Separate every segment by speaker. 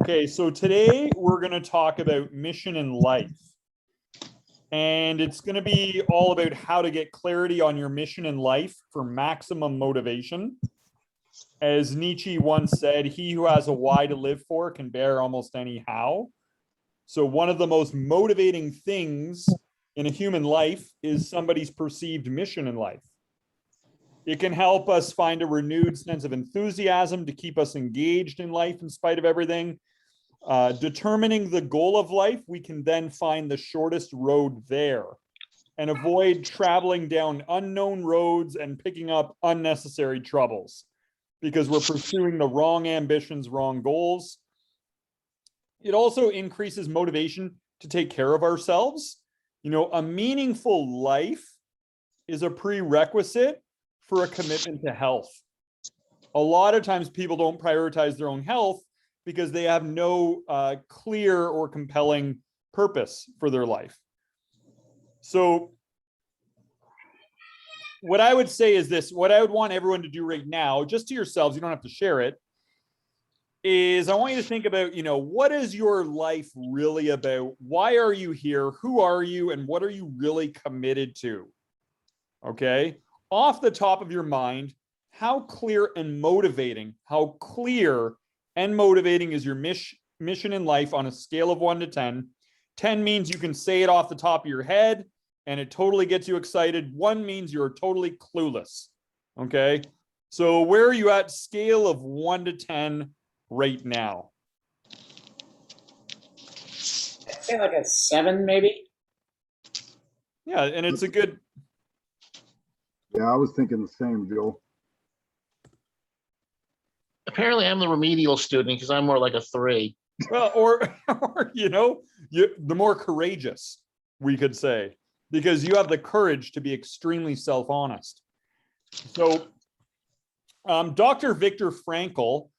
Speaker 1: Okay, so today we're going to talk about mission in life. And it's going to be all about how to get clarity on your mission in life for maximum motivation. As Nietzsche once said, he who has a why to live for can bear almost any how. So one of the most motivating things in a human life is somebody's perceived mission in life. It can help us find a renewed sense of enthusiasm to keep us engaged in life in spite of everything. Determining the goal of life, we can then find the shortest road there and avoid traveling down unknown roads and picking up unnecessary troubles because we're pursuing the wrong ambitions, wrong goals. It also increases motivation to take care of ourselves. You know, a meaningful life is a prerequisite for a commitment to health. A lot of times people don't prioritize their own health because they have no clear or compelling purpose for their life. So what I would say is this, what I would want everyone to do right now, just to yourselves, you don't have to share it, is I want you to think about, you know, what is your life really about? Why are you here? Who are you? And what are you really committed to? Okay. Off the top of your mind, how clear and motivating is your mission in life on a scale of 1 to 10? 10 means you can say it off the top of your head and it totally gets you excited. 1 means you're totally clueless. Okay. So where are you at scale of 1 to 10 right now?
Speaker 2: I'd say like a 7, maybe.
Speaker 1: Yeah. And it's a good.
Speaker 3: Yeah, I was thinking the same, Joe.
Speaker 4: Apparently, I'm the remedial student because I'm more like a 3.
Speaker 1: Well, or you know, the more courageous, we could say, because you have the courage to be extremely self-honest. So Dr. Viktor Frankl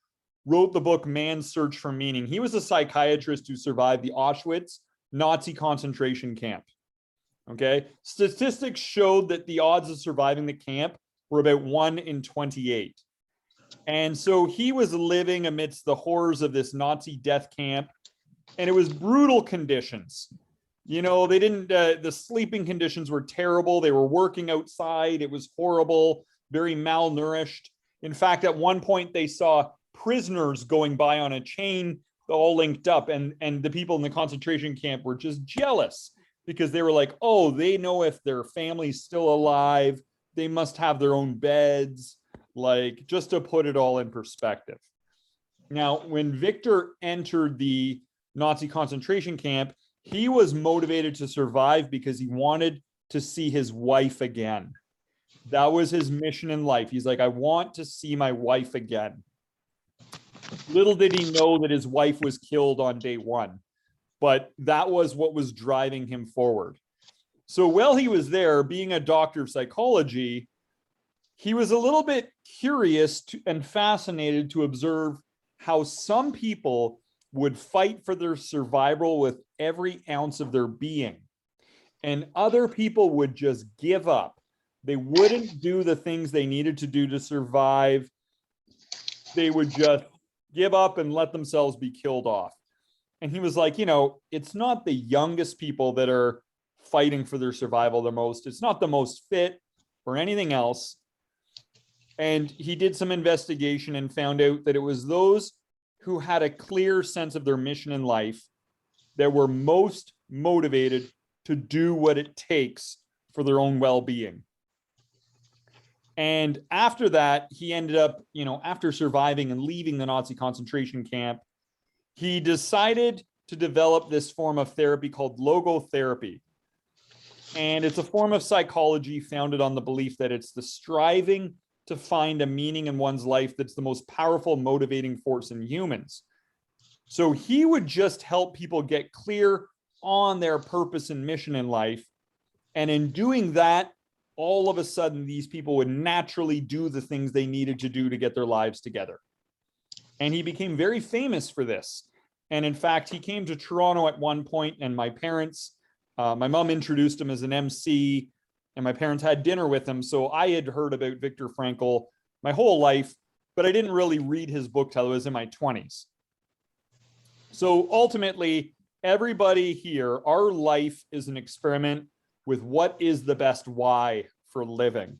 Speaker 1: wrote the book Man's Search for Meaning. He was a psychiatrist who survived the Auschwitz Nazi concentration camp. Okay. Statistics showed that the odds of surviving the camp were about 1 in 28. And so he was living amidst the horrors of this Nazi death camp, and it was brutal conditions. You know, they didn't, the sleeping conditions were terrible. They were working outside. It was horrible, very malnourished. In fact, at one point they saw prisoners going by on a chain all linked up, and the people in the concentration camp were just jealous because they were like, oh, they know if their family's still alive, they must have their own beds, like just to put it all in perspective. Now, when Victor entered the Nazi concentration camp, he was motivated to survive because he wanted to see his wife again. That was his mission in life. He's like, I want to see my wife again. Little did he know that his wife was killed on day 1, but that was what was driving him forward. So while he was there, being a doctor of psychology, he was a little bit curious and fascinated to observe how some people would fight for their survival with every ounce of their being, and other people would just give up. They wouldn't do the things they needed to do to survive. They would just give up and let themselves be killed off. And he was like, you know, it's not the youngest people that are fighting for their survival the most. It's not the most fit or anything else. And he did some investigation and found out that it was those who had a clear sense of their mission in life that were most motivated to do what it takes for their own well-being. And after that, he ended up, you know, after surviving and leaving the Nazi concentration camp, he decided to develop this form of therapy called logotherapy. And it's a form of psychology founded on the belief that it's the striving to find a meaning in one's life that's the most powerful motivating force in humans. So he would just help people get clear on their purpose and mission in life. And in doing that, all of a sudden, these people would naturally do the things they needed to do to get their lives together. And he became very famous for this. And in fact, he came to Toronto at one point, and my parents, my mom introduced him as an MC, and my parents had dinner with him. So I had heard about Viktor Frankl my whole life, but I didn't really read his book till I was in my 20s. So ultimately, everybody here, our life is an experiment with what is the best why for living.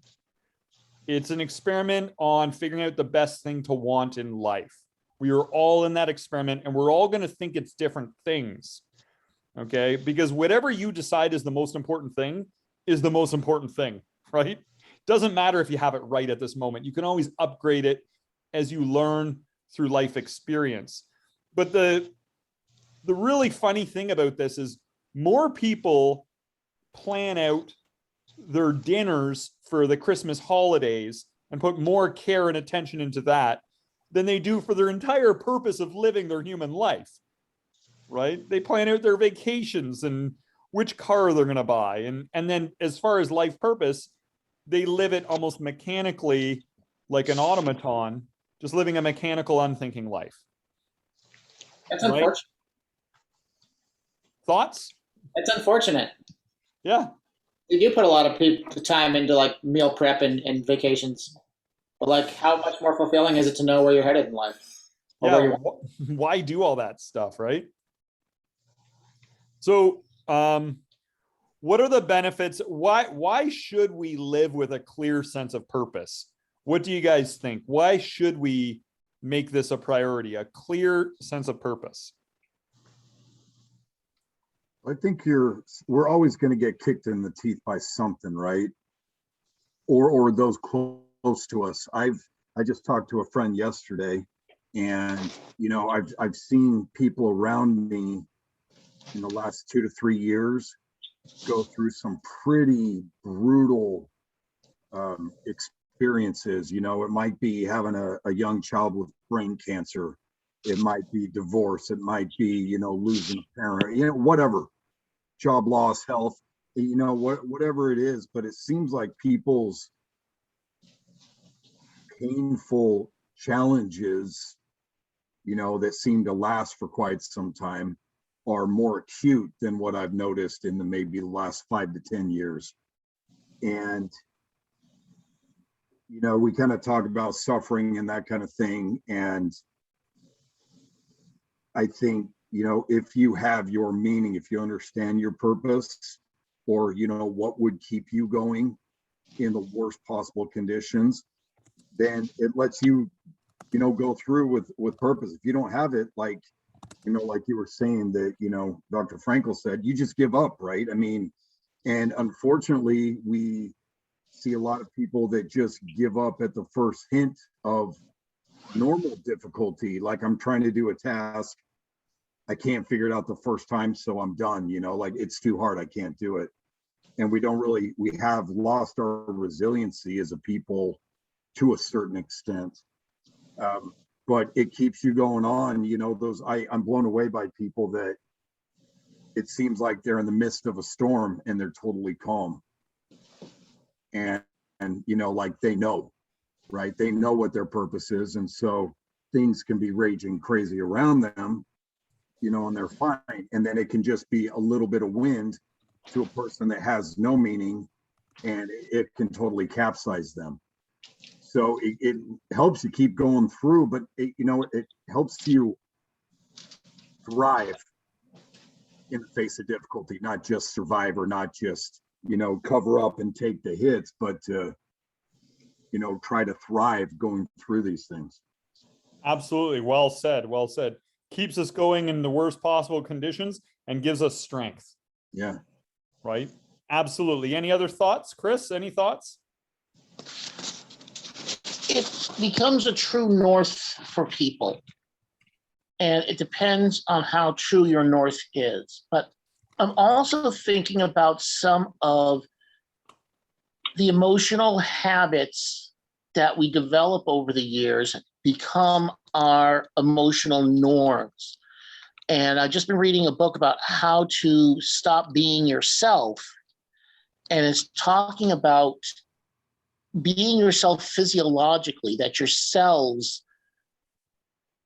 Speaker 1: It's an experiment on figuring out the best thing to want in life. We are all in that experiment, and we're all going to think it's different things. Okay, because whatever you decide is the most important thing is the most important thing, right? Doesn't matter if you have it right at this moment. You can always upgrade it as you learn through life experience. But the really funny thing about this is more people plan out their dinners for the Christmas holidays and put more care and attention into that than they do for their entire purpose of living their human life, right? They plan out their vacations and which car they're going to buy. And then as far as life purpose, they live it almost mechanically like an automaton, just living a mechanical, unthinking life.
Speaker 2: That's
Speaker 1: Right?
Speaker 2: unfortunate.
Speaker 1: Thoughts?
Speaker 2: It's unfortunate.
Speaker 1: Yeah.
Speaker 2: We do put a lot of time into like meal prep and vacations, but like, how much more fulfilling is it to know where you're headed in life? Or where
Speaker 1: Yeah.
Speaker 2: you're-
Speaker 1: Why do all that stuff, right? So, what are the benefits? Why should we live with a clear sense of purpose? What do you guys think? Why should we make this a priority, a clear sense of purpose?
Speaker 3: I think we're always going to get kicked in the teeth by something, right? Or those close to us. I just talked to a friend yesterday, and I've seen people around me in the last 2 to 3 years go through some pretty brutal experiences. It might be having a young child with brain cancer. It might be divorce. It might be, losing a parent, whatever, job loss, health, whatever it is. But it seems like people's painful challenges, that seem to last for quite some time, are more acute than what I've noticed in maybe the last 5 to 10 years. And, we kind of talk about suffering and that kind of thing. And I think, if you have your meaning, if you understand your purpose, or, what would keep you going in the worst possible conditions, then it lets you, go through with purpose. If you don't have it, like you were saying that, Dr. FRANKL said, you just give up, right? I mean, and unfortunately, we see a lot of people that just give up at the first hint of normal difficulty. Like, I'm trying to do a task, I can't figure it out the first time, so I'm done, like it's too hard, I can't do it. And we have lost our resiliency as a people to a certain extent. But it keeps you going on. I'm blown away by people that it seems like they're in the midst of a storm and they're totally calm. And like they know, right? They know what their purpose is. And so things can be raging crazy around them, and they're fine. And then it can just be a little bit of wind to a person that has no meaning, and it can totally capsize them. So it helps you keep going through, but it helps you thrive in the face of difficulty, not just survive, or not just, cover up and take the hits, but to, try to thrive going through these things.
Speaker 1: Absolutely. Well said. Well said. Keeps us going in the worst possible conditions and gives us strength.
Speaker 3: Yeah.
Speaker 1: Right? Absolutely. Any other thoughts? Chris, any thoughts?
Speaker 4: It becomes a true north for people. And it depends on how true your north is. But I'm also thinking about some of the emotional habits that we develop over the years become our emotional norms. And I've just been reading a book about how to stop being yourself. And it's talking about being yourself physiologically, that your cells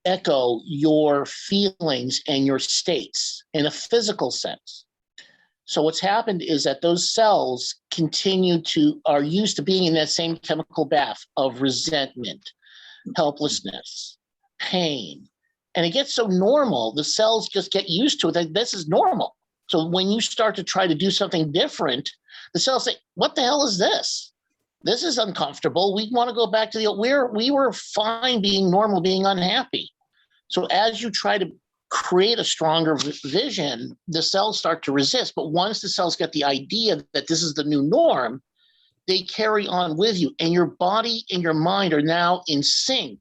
Speaker 4: echo your feelings and your states in a physical sense. So what's happened is that those cells are used to being in that same chemical bath of resentment, helplessness, pain, And it gets so normal, the cells just get used to it, that this is normal. So when you start to try to do something different, the cells say, what the hell is this? This is uncomfortable. We want to go back to we were fine being normal, being unhappy. So as you try to create a stronger vision, the cells start to resist. But once the cells get the idea that this is the new norm, they carry on with you. And your body and your mind are now in sync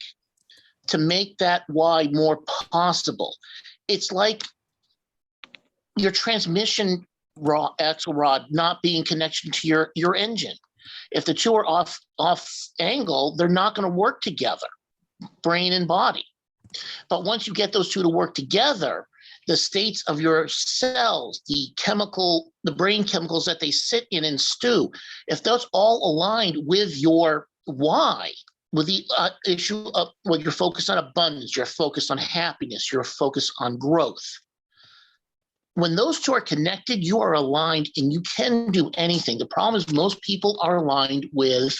Speaker 4: to make that why more possible. It's like your transmission axle rod not being connected to your engine. If the two are off angle, they're not going to work together, brain and body. But once you get those two to work together, the states of your cells, the brain chemicals that they sit in and stew, if those all aligned with your why, with the issue of what you're focused on abundance, you're focused on happiness, you're focused on growth. When those two are connected, you are aligned and you can do anything. The problem is most people are aligned with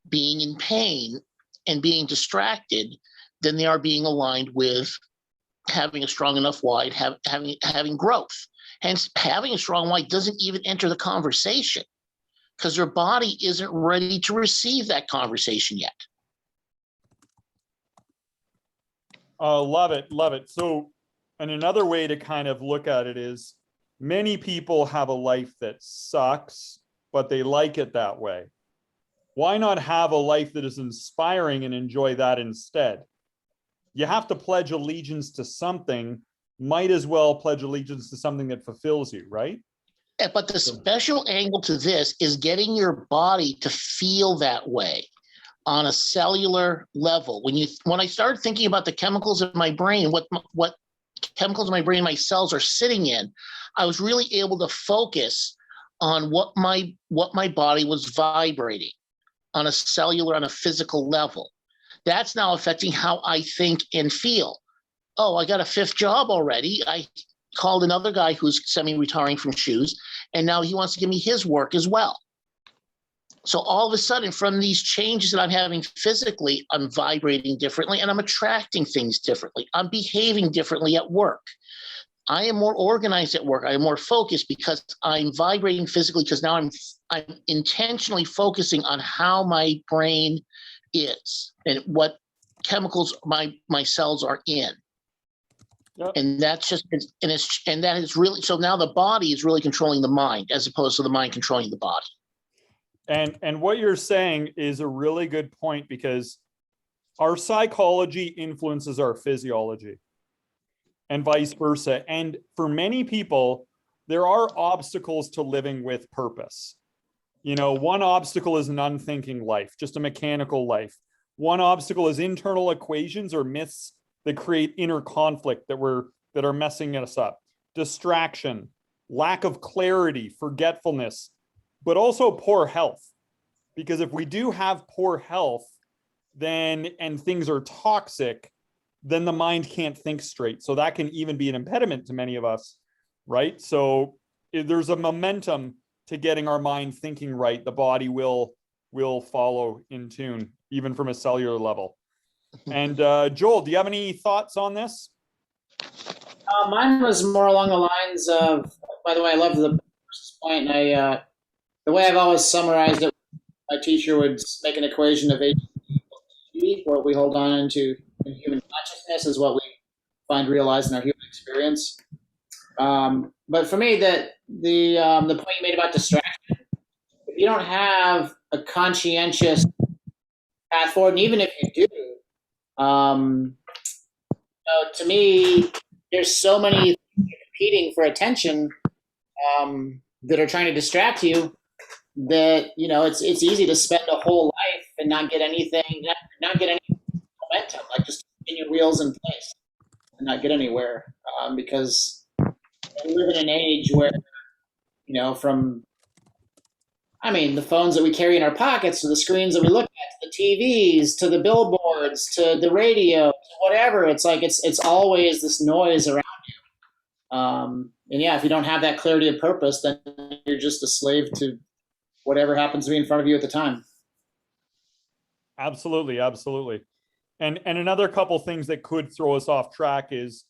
Speaker 4: being in pain and being distracted than they are being aligned with having a strong enough why, having growth. Hence, having a strong why doesn't even enter the conversation because their body isn't ready to receive that conversation yet.
Speaker 1: Love it, love it. So, and another way to kind of look at it is many people have a life that sucks, but they like it that way. Why not have a life that is inspiring and enjoy that instead? You have to pledge allegiance to something, might as well pledge allegiance to something that fulfills you, right?
Speaker 4: But the special angle to this is getting your body to feel that way on a cellular level. When I started thinking about the chemicals in my brain, what chemicals in my brain, my cells are sitting in, I was really able to focus on what my body was vibrating on a cellular, on a physical level. That's now affecting how I think and feel. Oh, I got a 5th job already. I called another guy who's semi-retiring from shoes, and now he wants to give me his work as well. So all of a sudden, from these changes that I'm having physically, I'm vibrating differently and I'm attracting things differently. I'm behaving differently at work. I am more organized at work. I am more focused because I'm vibrating physically because now I'm intentionally focusing on how my brain is and what chemicals my cells are in. Yep. And that's just, and that is really, so now the body is really controlling the mind as opposed to the mind controlling the body.
Speaker 1: And what you're saying is a really good point because our psychology influences our physiology and vice versa. And for many people, there are obstacles to living with purpose. You know, one obstacle is an unthinking life, just a mechanical life. One obstacle is internal equations or myths that create inner conflict that are messing us up. Distraction, lack of clarity, forgetfulness, but also poor health. Because if we do have poor health, and things are toxic, then the mind can't think straight. So that can even be an impediment to many of us, right? So if there's a momentum to getting our mind thinking right, the body will follow in tune, even from a cellular level. And Joel, do you have any thoughts on this?
Speaker 2: Mine was more along the lines of, by the way, I love the point. And the way I've always summarized it, my teacher would make an equation of H equals G. What we hold on to in human consciousness is what we find realized in our human experience. But for me, the point you made about distraction, if you don't have a conscientious path forward, and even if you do, to me, there's so many competing for attention that are trying to distract you that, you know, it's easy to spend a whole life and not get anything, not get any momentum, like just in your wheels in place and not get anywhere because we live in an age where, you know, the phones that we carry in our pockets to the screens that we look at, to the TVs, to the billboards, to the radio, to whatever. It's like it's always this noise around you. And yeah, if you don't have that clarity of purpose, then you're just a slave to whatever happens to be in front of you at the time.
Speaker 1: Absolutely, absolutely. And another couple things that could throw us off track is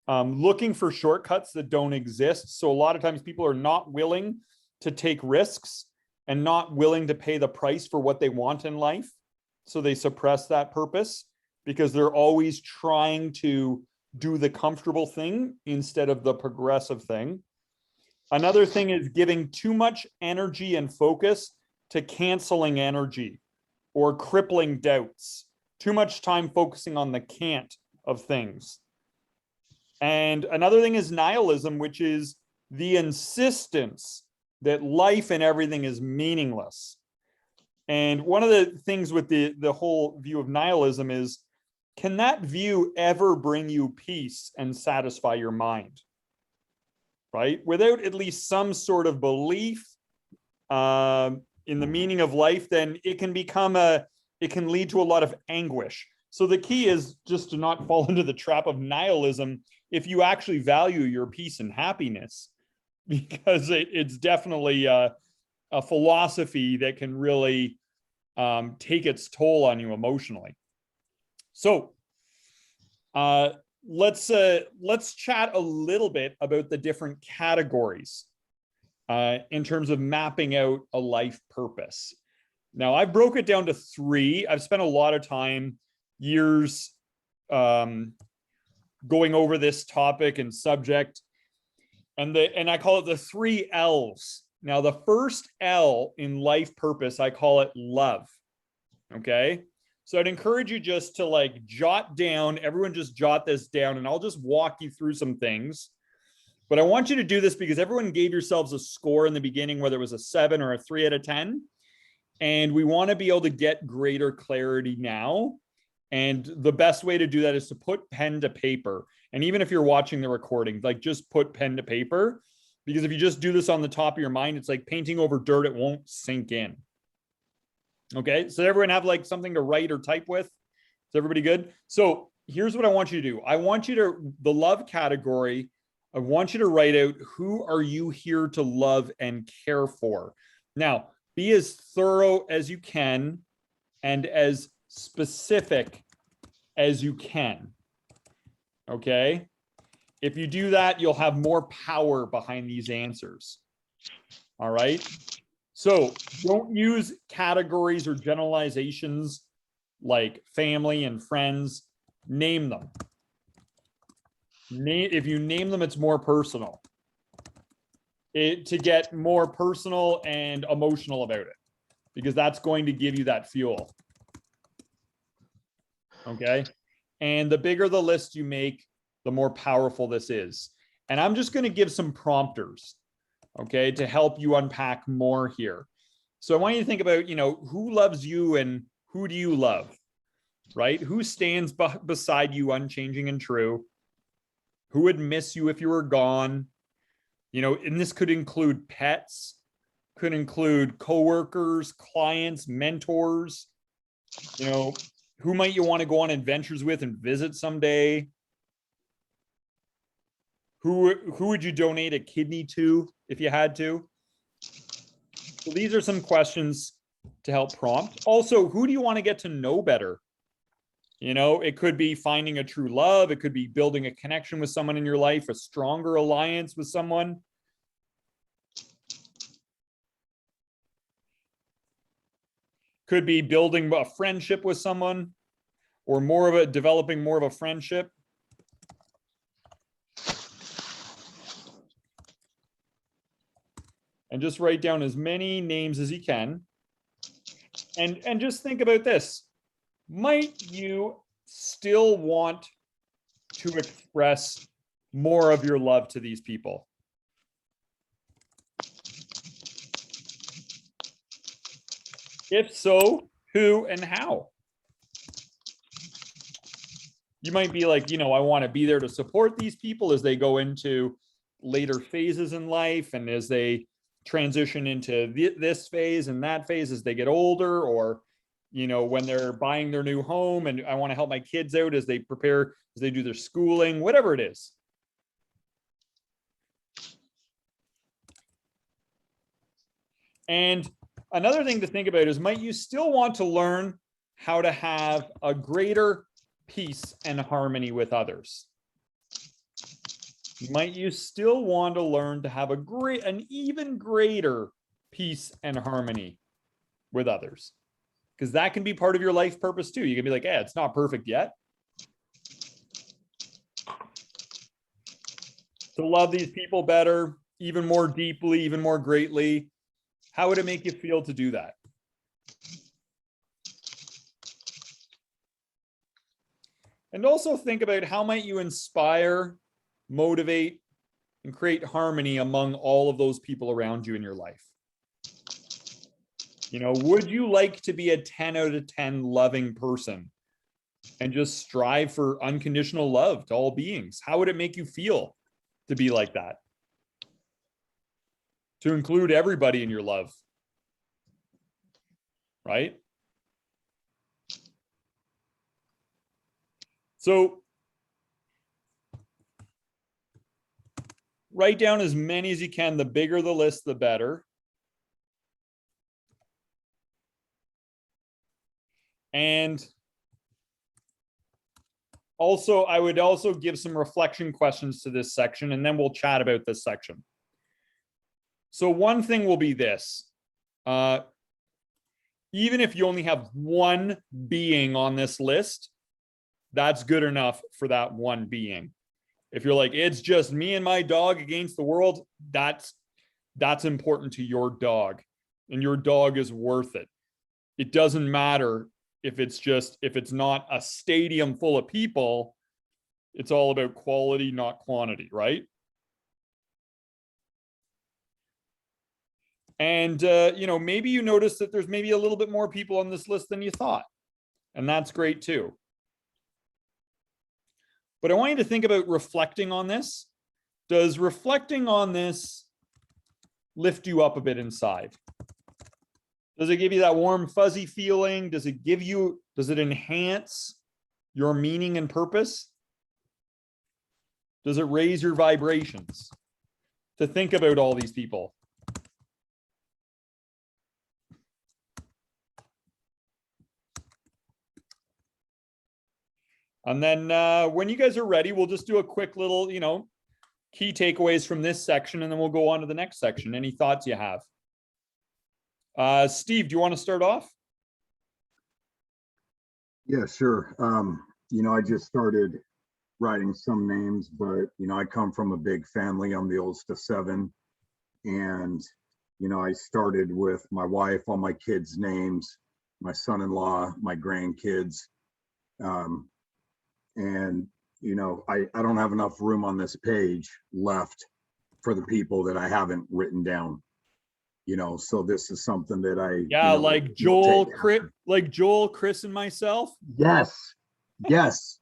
Speaker 1: looking for shortcuts that don't exist. So a lot of times people are not willing to take risks and not willing to pay the price for what they want in life. So they suppress that purpose because they're always trying to do the comfortable thing instead of the progressive thing. Another thing is giving too much energy and focus to canceling energy or crippling doubts. Too much time focusing on the can't of things. And another thing is nihilism, which is the insistence that life and everything is meaningless. And one of the things with the whole view of nihilism is, can that view ever bring you peace and satisfy your mind? Right? Without at least some sort of belief in the meaning of life, then it can lead to a lot of anguish. So the key is just to not fall into the trap of nihilism if you actually value your peace and happiness, because it's definitely a philosophy that can really take its toll on you emotionally. So let's chat a little bit about the different categories in terms of mapping out a life purpose. Now, I broke it down to 3. I've spent a lot of time, years, going over this topic and subject, and I call it the 3 L's. Now, the first L in life purpose, I call it love. Okay, so I'd encourage you just to like jot down. Everyone, just jot this down, and I'll just walk you through some things. But I want you to do this because everyone gave yourselves a score in the beginning, whether it was a 7 or a 3 out of 10. And we want to be able to get greater clarity now. And the best way to do that is to put pen to paper. And even if you're watching the recording, like just put pen to paper, because if you just do this on the top of your mind, it's like painting over dirt. It won't sink in. Okay. So everyone have like something to write or type with. Is everybody good? So here's what I want you to do. I want you to, the love category, I want you to write out, who are you here to love and care for? Now, be as thorough as you can and as specific as you can. Okay? If you do that, you'll have more power behind these answers. All right? So don't use categories or generalizations like family and friends. Name them. If you name them, it's more personal. To get more personal and emotional about it, because that's going to give you that fuel. Okay. And the bigger the list you make, the more powerful this is. And I'm just going to give some prompters, okay, to help you unpack more here. So I want you to think about, who loves you and who do you love, right? Who stands beside you unchanging and true? Who would miss you if you were gone? And this could include pets, could include coworkers, clients, mentors, who might you want to go on adventures with and visit someday? Who would you donate a kidney to if you had to? So these are some questions to help prompt. Also, who do you want to get to know better? It could be finding a true love. It could be building a connection with someone in your life, a stronger alliance with someone. Could be building a friendship with someone, or developing more of a friendship. And just write down as many names as you can. And just think about this. Might you still want to express more of your love to these people? If so, who and how? You might be like, I want to be there to support these people as they go into later phases in life and as they transition into this phase and that phase as they get older, or when they're buying their new home, and I want to help my kids out as they prepare, as they do their schooling, whatever it is. And another thing to think about is, might you still want to learn how to have a greater peace and harmony with others? Might you still want to learn to have an even greater peace and harmony with others? Because that can be part of your life purpose too. You can be like, yeah, it's not perfect yet. To love these people better, even more deeply, even more greatly. How would it make you feel to do that? And also think about how might you inspire, motivate, and create harmony among all of those people around you in your life. You know, would you like to be a 10 out of 10 loving person and just strive for unconditional love to all beings? How would it make you feel to be like that? To include everybody in your love, right? So write down as many as you can. The bigger the list, the better. And also, I would also give some reflection questions to this section, and then we'll chat about this section. So one thing will be this. Even if you only have one being on this list, that's good enough for that one being. If you're like, it's just me and my dog against the world, that's important to your dog, and your dog is worth it. It doesn't matter if it's not a stadium full of people. It's all about quality, not quantity, right? And, you know, maybe you notice that there's maybe a little bit more people on this list than you thought. And that's great too. But I want you to think about reflecting on this. Does reflecting on this lift you up a bit inside? Does it give you that warm, fuzzy feeling? Does it enhance your meaning and purpose? Does it raise your vibrations to think about all these people? And then when you guys are ready, we'll just do a quick little, you know, key takeaways from this section, and then we'll go on to the next section. Any thoughts you have? Steve, do you want to start off?
Speaker 3: Yeah, sure. You know, I just started writing some names, but, you know, I come from a big family. I'm the oldest of 7. And, you know, I started with my wife, all my kids' names, my son-in-law, my grandkids. And, you know, I don't have enough room on this page left for the people that I haven't written down. You know, so this is something that
Speaker 1: Yeah,
Speaker 3: you know,
Speaker 1: like Joel, Chris, and myself.
Speaker 3: Yes, yes.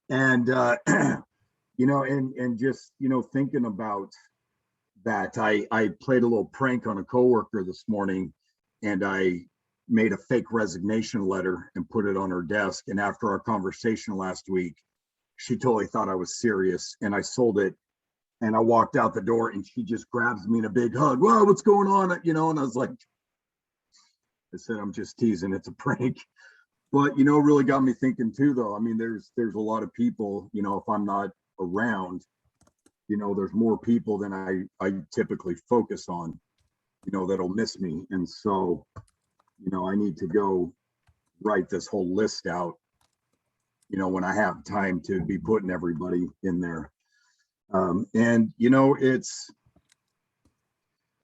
Speaker 3: And you know, and just, you know, thinking about that, I played a little prank on a coworker this morning, and I made a fake resignation letter and put it on her desk. And after our conversation last week, she totally thought I was serious, and I sold it. And I walked out the door, and she just grabs me in a big hug. Whoa, what's going on? You know, and I was like, I said, I'm just teasing. It's a prank. But, you know, it really got me thinking too, though. I mean, there's a lot of people, you know, if I'm not around, you know, there's more people than I typically focus on, you know, that'll miss me. And so, you know, I need to go write this whole list out, you know, when I have time to be putting everybody in there. And, you know, it's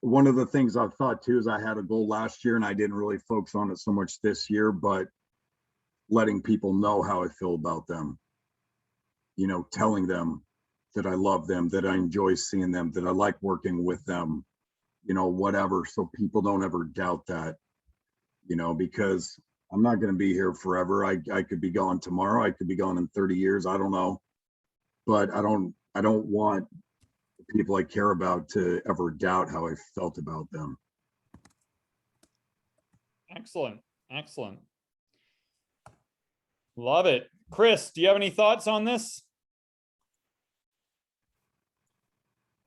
Speaker 3: one of the things I've thought too, is I had a goal last year and I didn't really focus on it so much this year, but letting people know how I feel about them, you know, telling them that I love them, that I enjoy seeing them, that I like working with them, you know, whatever. So people don't ever doubt that, you know, because I'm not going to be here forever. I could be gone tomorrow. I could be gone in 30 years. I don't know. But I don't want the people I care about to ever doubt how I felt about them.
Speaker 1: Excellent. Excellent. Love it. Chris, do you have any thoughts on this?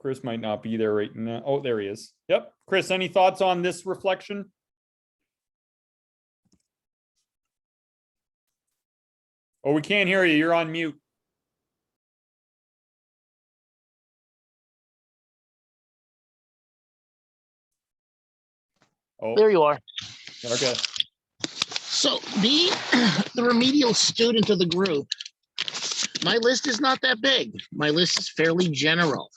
Speaker 1: Chris might not be there right now. Oh, there he is. Yep. Chris, any thoughts on this reflection? Oh, we can't hear you. You're on mute. Oh,
Speaker 4: There you are.
Speaker 1: okay.
Speaker 4: So being the remedial student of the group, my list is not that big. My list is fairly general.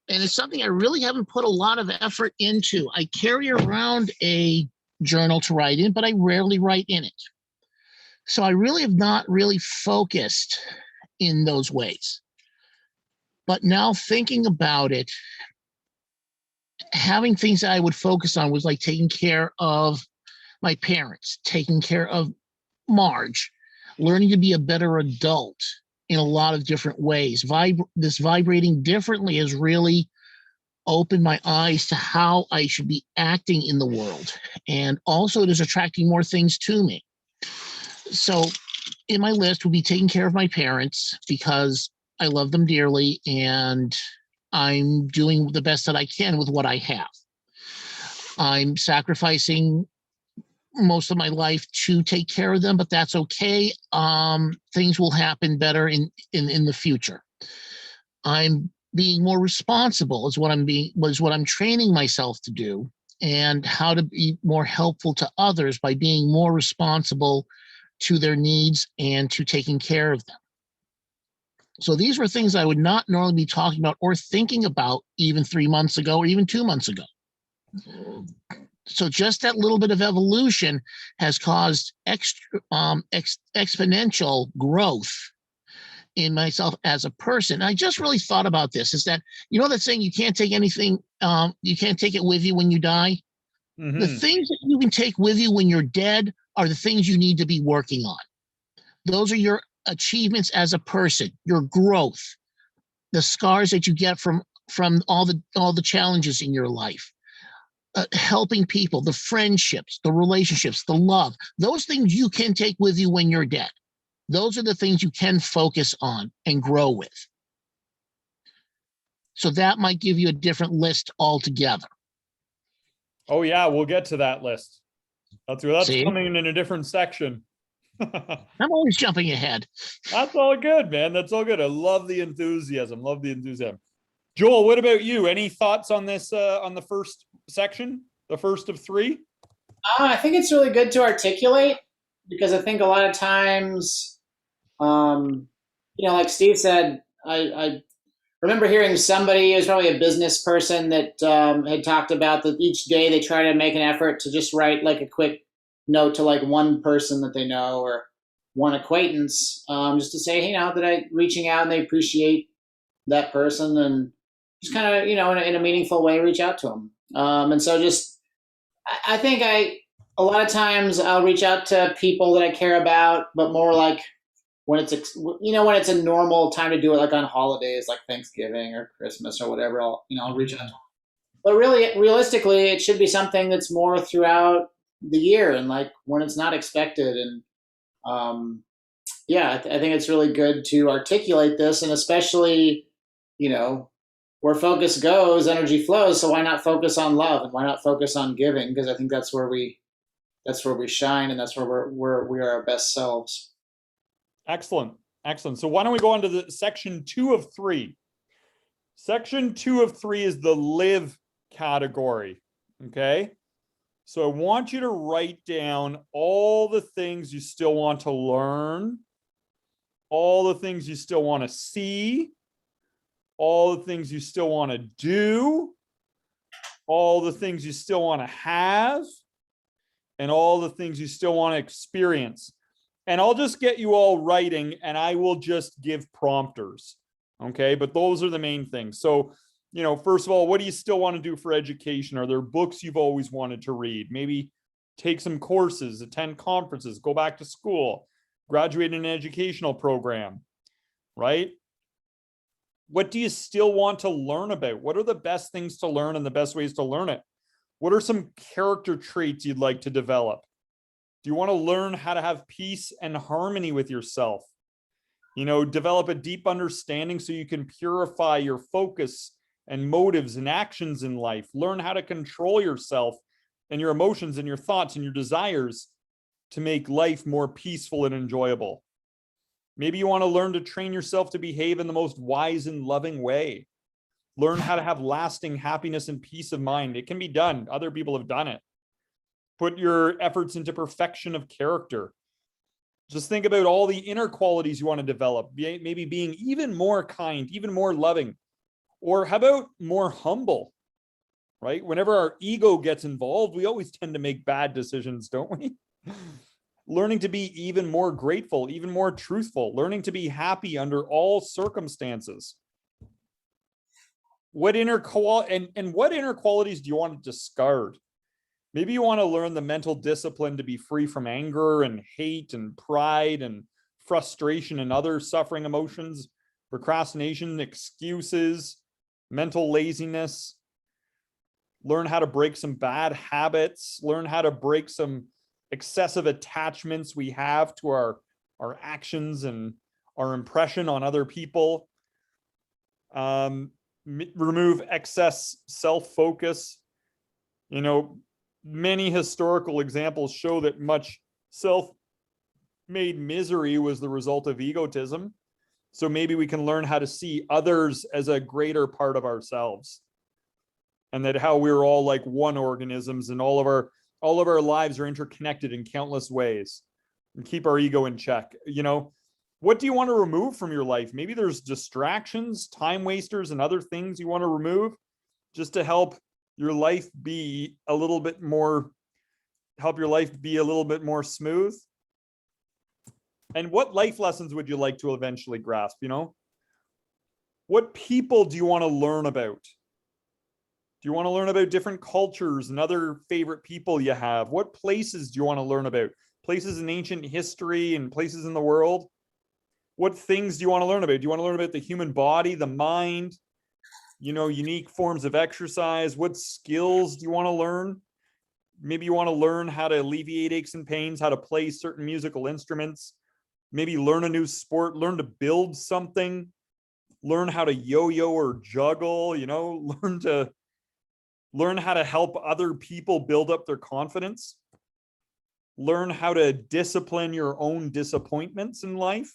Speaker 4: And it's something I really haven't put a lot of effort into. I carry around a journal to write in, but I rarely write in it. So I really have not really focused in those ways. But now thinking about it, having things that I would focus on was like taking care of my parents, taking care of Marge, learning to be a better adult in a lot of different ways. This vibrating differently has really opened my eyes to how I should be acting in the world. And also it is attracting more things to me. So in my list would be taking care of my parents because I love them dearly and I'm doing the best that I can with what I have. I'm sacrificing most of my life to take care of them, but that's okay. Things will happen better in the future. I'm being more responsible is what I'm training myself to do, and how to be more helpful to others by being more responsible to their needs and to taking care of them. So these were things I would not normally be talking about or thinking about even 3 months ago or even 2 months ago. So just that little bit of evolution has caused exponential growth in myself as a person. I just really thought about this, is that, you know, that saying, you can't take anything, you can't take it with you when you die.
Speaker 1: Mm-hmm.
Speaker 4: The things that you can take with you when you're dead are the things you need to be working on. Those are your achievements as a person, your growth, the scars that you get from all the challenges in your life. Helping people, the friendships, the relationships, the love, those things you can take with you when you're dead. Those are the things you can focus on and grow with. So that might give you a different list altogether.
Speaker 1: Oh yeah, we'll get to that list. That's
Speaker 4: See?
Speaker 1: coming in a different section.
Speaker 4: I'm always jumping ahead.
Speaker 1: That's all good, man. That's all good. I love the enthusiasm. Love the enthusiasm. Joel, what about you? Any thoughts on this, on the first section, the first of 3?
Speaker 2: I think it's really good to articulate, because I think a lot of times, like Steve said, I remember hearing somebody, it was probably a business person, that had talked about that each day they try to make an effort to just write like a quick note to like one person that they know or one acquaintance, just to say, that I reaching out and they appreciate that person, and just kind of, in a meaningful way, reach out to them. And so just, I think a lot of times I'll reach out to people that I care about, but more like when it's a normal time to do it, like on holidays, like Thanksgiving or Christmas or whatever, I'll reach out to them. But really, realistically, it should be something that's more throughout the year and like when it's not expected. And I think it's really good to articulate this, and especially, where focus goes, energy flows. So why not focus on love, and why not focus on giving? Because I think that's where we shine, and that's where we are our best selves.
Speaker 1: Excellent. Excellent. So why don't we go on to the section 2 of 3? Section 2 of 3 is the live category. Okay. So I want you to write down all the things you still want to learn, all the things you still want to see, all the things you still want to do, all the things you still want to have, and all the things you still want to experience. And I'll just get you all writing, and I will just give prompters. Okay. But those are the main things. So, first of all, what do you still want to do for education? Are there books you've always wanted to read? Maybe take some courses, attend conferences, go back to school, graduate in an educational program, right? What do you still want to learn about? What are the best things to learn and the best ways to learn it? What are some character traits you'd like to develop? Do you want to learn how to have peace and harmony with yourself? Develop a deep understanding so you can purify your focus and motives and actions in life. Learn how to control yourself and your emotions and your thoughts and your desires to make life more peaceful and enjoyable. Maybe you want to learn to train yourself to behave in the most wise and loving way. Learn how to have lasting happiness and peace of mind. It can be done. Other people have done it. Put your efforts into perfection of character. Just think about all the inner qualities you want to develop. Maybe being even more kind, even more loving. Or how about more humble, right? Whenever our ego gets involved, we always tend to make bad decisions, don't we? Learning to be even more grateful, even more truthful, learning to be happy under all circumstances. What inner what inner qualities do you want to discard? Maybe you want to learn the mental discipline to be free from anger and hate and pride and frustration and other suffering emotions, procrastination, excuses, mental laziness. Learn how to break some bad habits, learn how to break some excessive attachments we have to our actions and our impression on other people. Remove excess self-focus. You know, many historical examples show that much self-made misery was the result of egotism. So maybe we can learn how to see others as a greater part of ourselves, and that how we're all like one organisms, and all of our lives are interconnected in countless ways, and keep our ego in check. You know, what do you want to remove from your life? Maybe there's distractions, time wasters, and other things you want to remove just to help your life be a little bit more, smooth. And what life lessons would you like to eventually grasp? You know, what people do you want to learn about? Do you want to learn about different cultures and other favorite people you have? What places do you want to learn about? Places in ancient history and places in the world? What things do you want to learn about? Do you want to learn about the human body, the mind, you know, unique forms of exercise? What skills do you want to learn? Maybe you want to learn how to alleviate aches and pains, how to play certain musical instruments, maybe learn a new sport, learn to build something, learn how to yo-yo or juggle, you know, learn how to help other people build up their confidence, learn how to discipline your own disappointments in life,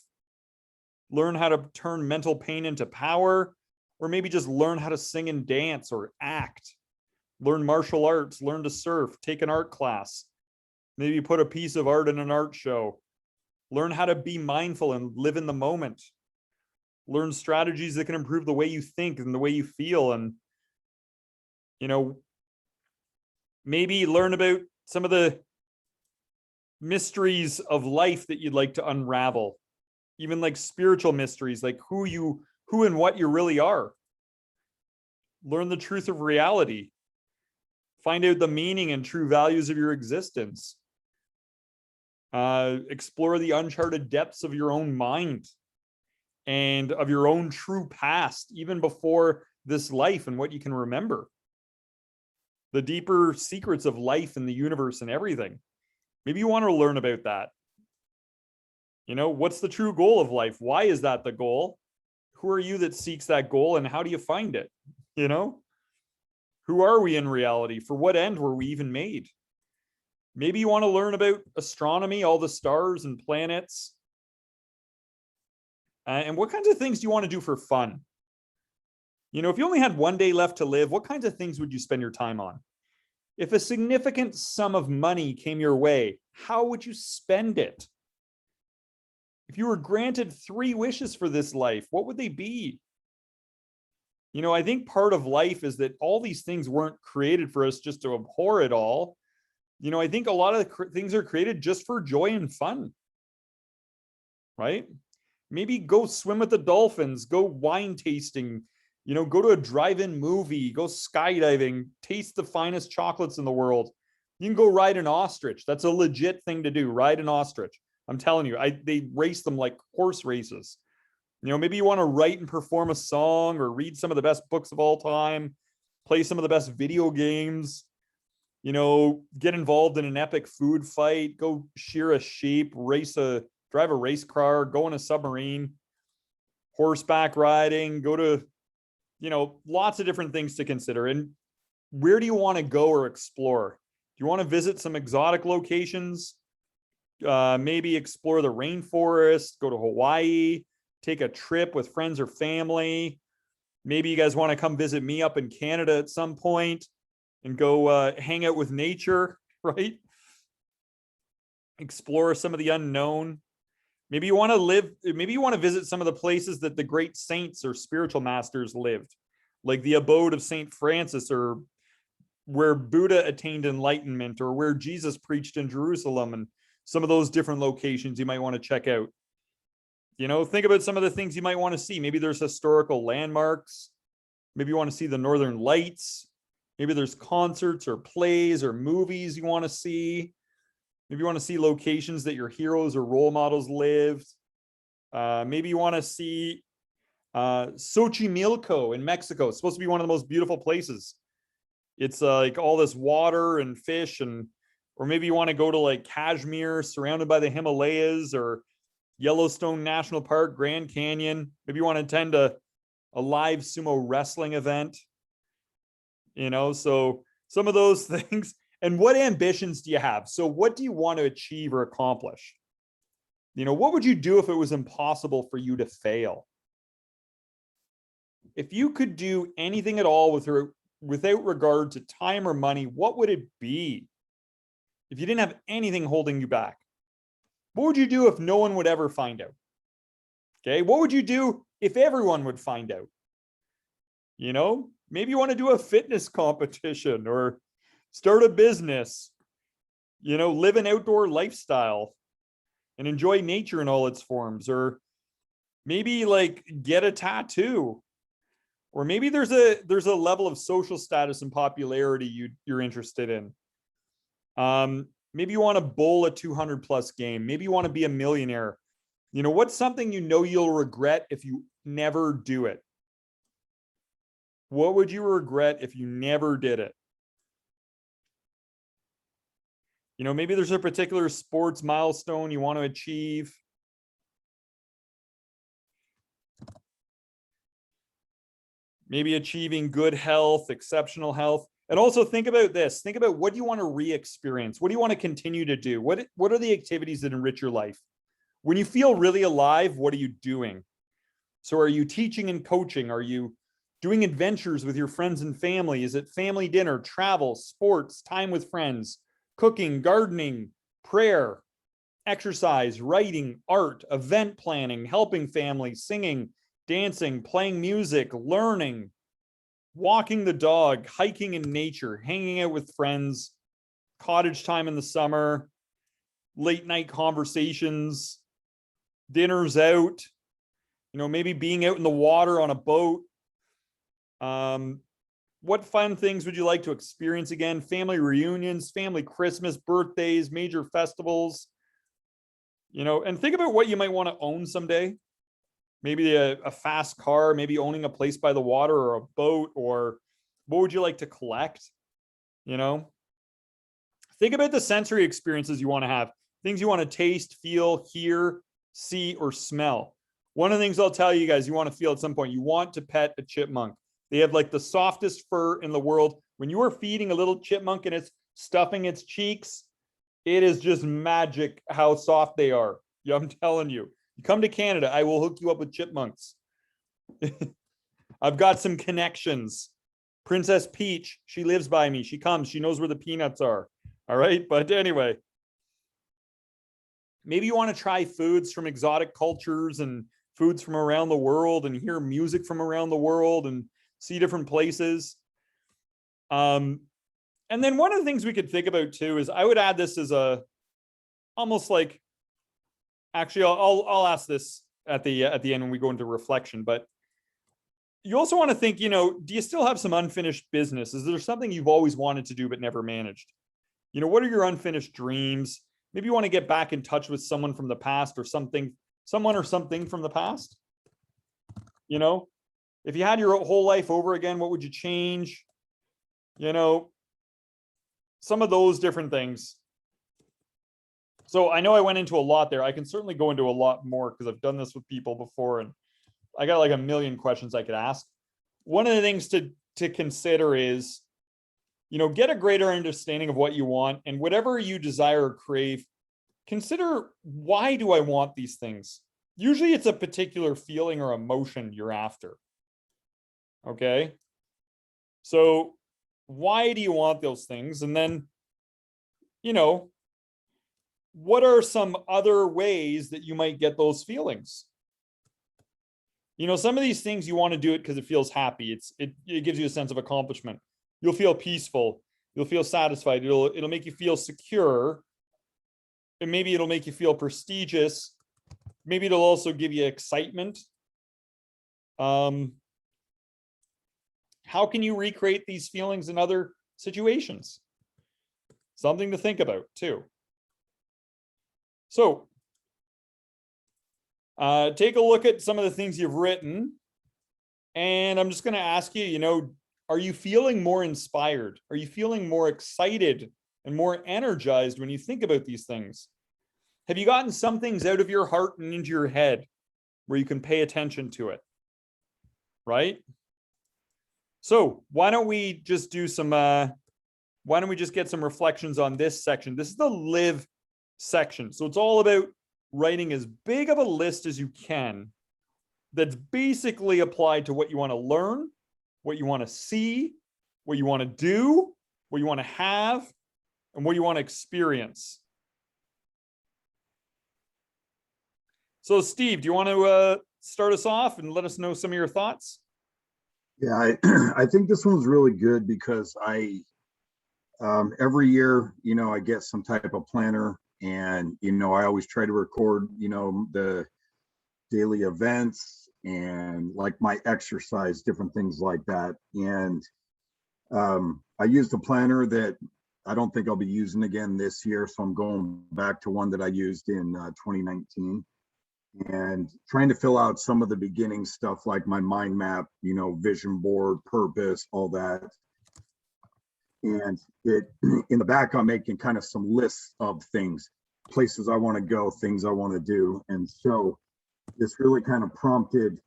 Speaker 1: learn how to turn mental pain into power, or maybe just learn how to sing and dance or act, learn martial arts, learn to surf, take an art class, maybe put a piece of art in an art show, learn how to be mindful and live in the moment, learn strategies that can improve the way you think and the way you feel, and, you know, maybe learn about some of the mysteries of life that you'd like to unravel, even like spiritual mysteries, like who and what you really are. Learn the truth of reality. Find out the meaning and true values of your existence. Explore the uncharted depths of your own mind and of your own true past, even before this life and what you can remember. The deeper secrets of life and the universe and everything. Maybe you want to learn about that. You know, what's the true goal of life? Why is that the goal? Who are you that seeks that goal, and how do you find it? You know, who are we in reality? For what end were we even made? Maybe you want to learn about astronomy, all the stars and planets. And what kinds of things do you want to do for fun? You know, if you only had one day left to live, what kinds of things would you spend your time on? If a significant sum of money came your way, how would you spend it? If you were granted 3 wishes for this life, what would they be? You know, I think part of life is that all these things weren't created for us just to abhor it all. You know, I think a lot of the things are created just for joy and fun, right? Maybe go swim with the dolphins, go wine tasting, you know, go to a drive-in movie, go skydiving, taste the finest chocolates in the world. You can go ride an ostrich. That's a legit thing to do, ride an ostrich. I'm telling you, they race them like horse races. You know, maybe you want to write and perform a song, or read some of the best books of all time, play some of the best video games, you know, get involved in an epic food fight, go shear a sheep, drive a race car, go in a submarine, horseback riding, go to, you know, lots of different things to consider. And where do you want to go or explore? Do you want to visit some exotic locations? Maybe explore the rainforest, go to Hawaii, take a trip with friends or family. Maybe you guys want to come visit me up in Canada at some point and go hang out with nature, right? Explore some of the unknown. Maybe you want to visit some of the places that the great saints or spiritual masters lived, like the abode of Saint Francis, or where Buddha attained enlightenment, or where Jesus preached in Jerusalem, and some of those different locations you might want to check out. Think about some of the things you might want to see. Maybe there's historical landmarks. Maybe you want to see the Northern Lights. Maybe there's concerts or plays or movies you want to see. Maybe you want to see locations that your heroes or role models lived. Maybe you want to see Xochimilco in Mexico. It's supposed to be one of the most beautiful places. It's like all this water and fish, or maybe you want to go to like Kashmir, surrounded by the Himalayas, or Yellowstone National Park, Grand Canyon. Maybe you want to attend a live sumo wrestling event. So some of those things. And what ambitions do you have? So what do you want to achieve or accomplish? What would you do if it was impossible for you to fail? If you could do anything at all without regard to time or money, what would it be? If you didn't have anything holding you back, what would you do if no one would ever find out? Okay, what would you do if everyone would find out? Maybe you want to do a fitness competition, or start a business, live an outdoor lifestyle and enjoy nature in all its forms, or maybe like get a tattoo, or maybe there's a level of social status and popularity you're interested in. Maybe you want to bowl a 200 plus game. Maybe you want to be a millionaire. What's something you'll regret if you never do it? What would you regret if you never did it? Maybe there's a particular sports milestone you want to achieve. Maybe achieving good health, exceptional health. And also think about this. Think about, what do you want to re-experience? What do you want to continue to do? What are the activities that enrich your life? When you feel really alive, what are you doing? So are you teaching and coaching? Are you doing adventures with your friends and family? Is it family dinner, travel, sports, time with friends, cooking, gardening, prayer, exercise, writing, art, event planning, helping families, singing, dancing, playing music, learning, walking the dog, hiking in nature, hanging out with friends, cottage time in the summer, late night conversations, dinners out, maybe being out in the water on a boat. What fun things would you like to experience again? Family reunions, family Christmas, birthdays, major festivals, and think about what you might want to own someday. Maybe a fast car, maybe owning a place by the water, or a boat, or what would you like to collect? Think about the sensory experiences you want to have, things you want to taste, feel, hear, see, or smell. One of the things I'll tell you guys, you want to feel at some point, you want to pet a chipmunk. They have like the softest fur in the world. When you are feeding a little chipmunk and it's stuffing its cheeks, it is just magic how soft they are. Yeah, I'm telling you. You come to Canada, I will hook you up with chipmunks. I've got some connections. Princess Peach, she lives by me. She comes, she knows where the peanuts are. All right. But anyway, maybe you want to try foods from exotic cultures and foods from around the world, and hear music from around the world, and see different places. And then one of the things we could think about too is, I would add this as almost like, actually, I'll ask this at the end when we go into reflection, but you also want to think, do you still have some unfinished business? Is there something you've always wanted to do but never managed? What are your unfinished dreams? Maybe you want to get back in touch with someone from the past, or someone or something from the past. If you had your whole life over again, what would you change? Some of those different things. So I know I went into a lot there. I can certainly go into a lot more, because I've done this with people before, and I got like a million questions I could ask. One of the things to consider is, get a greater understanding of what you want, and whatever you desire or crave consider, why do I want these things? Usually it's a particular feeling or emotion you're after. Okay. So why do you want those things? And then, you know, what are some other ways that you might get those feelings? You know, some of these things you want to do it because it feels happy. It gives you a sense of accomplishment. You'll feel peaceful. You'll feel satisfied. It'll make you feel secure. And maybe it'll make you feel prestigious. Maybe it'll also give you excitement. How can you recreate these feelings in other situations? Something to think about too. So take a look at some of the things you've written. And I'm just going to ask you, you know, are you feeling more inspired? Are you feeling more excited and more energized when you think about these things? Have you gotten some things out of your heart and into your head where you can pay attention to it? Right? So why don't we just do some, why don't we just get some reflections on this section? This is the live section. So it's all about writing as big of a list as you can that's basically applied to what you want to learn, what you want to see, what you want to do, what you want to have, and what you want to experience. So Steve, do you want to start us off and let us know some of your thoughts?
Speaker 3: Yeah, I think this one's really good because every year, you know, I get some type of planner, and, you know, I always try to record, you know, the daily events and like my exercise, different things like that. And I used a planner that I don't think I'll be using again this year. So I'm going back to one that I used in 2019 and trying to fill out some of the beginning stuff like my mind map, you know, vision board, purpose, all that. And it in the back, I'm making kind of some lists of things, places I want to go, things I want to do. And so this really kind of prompted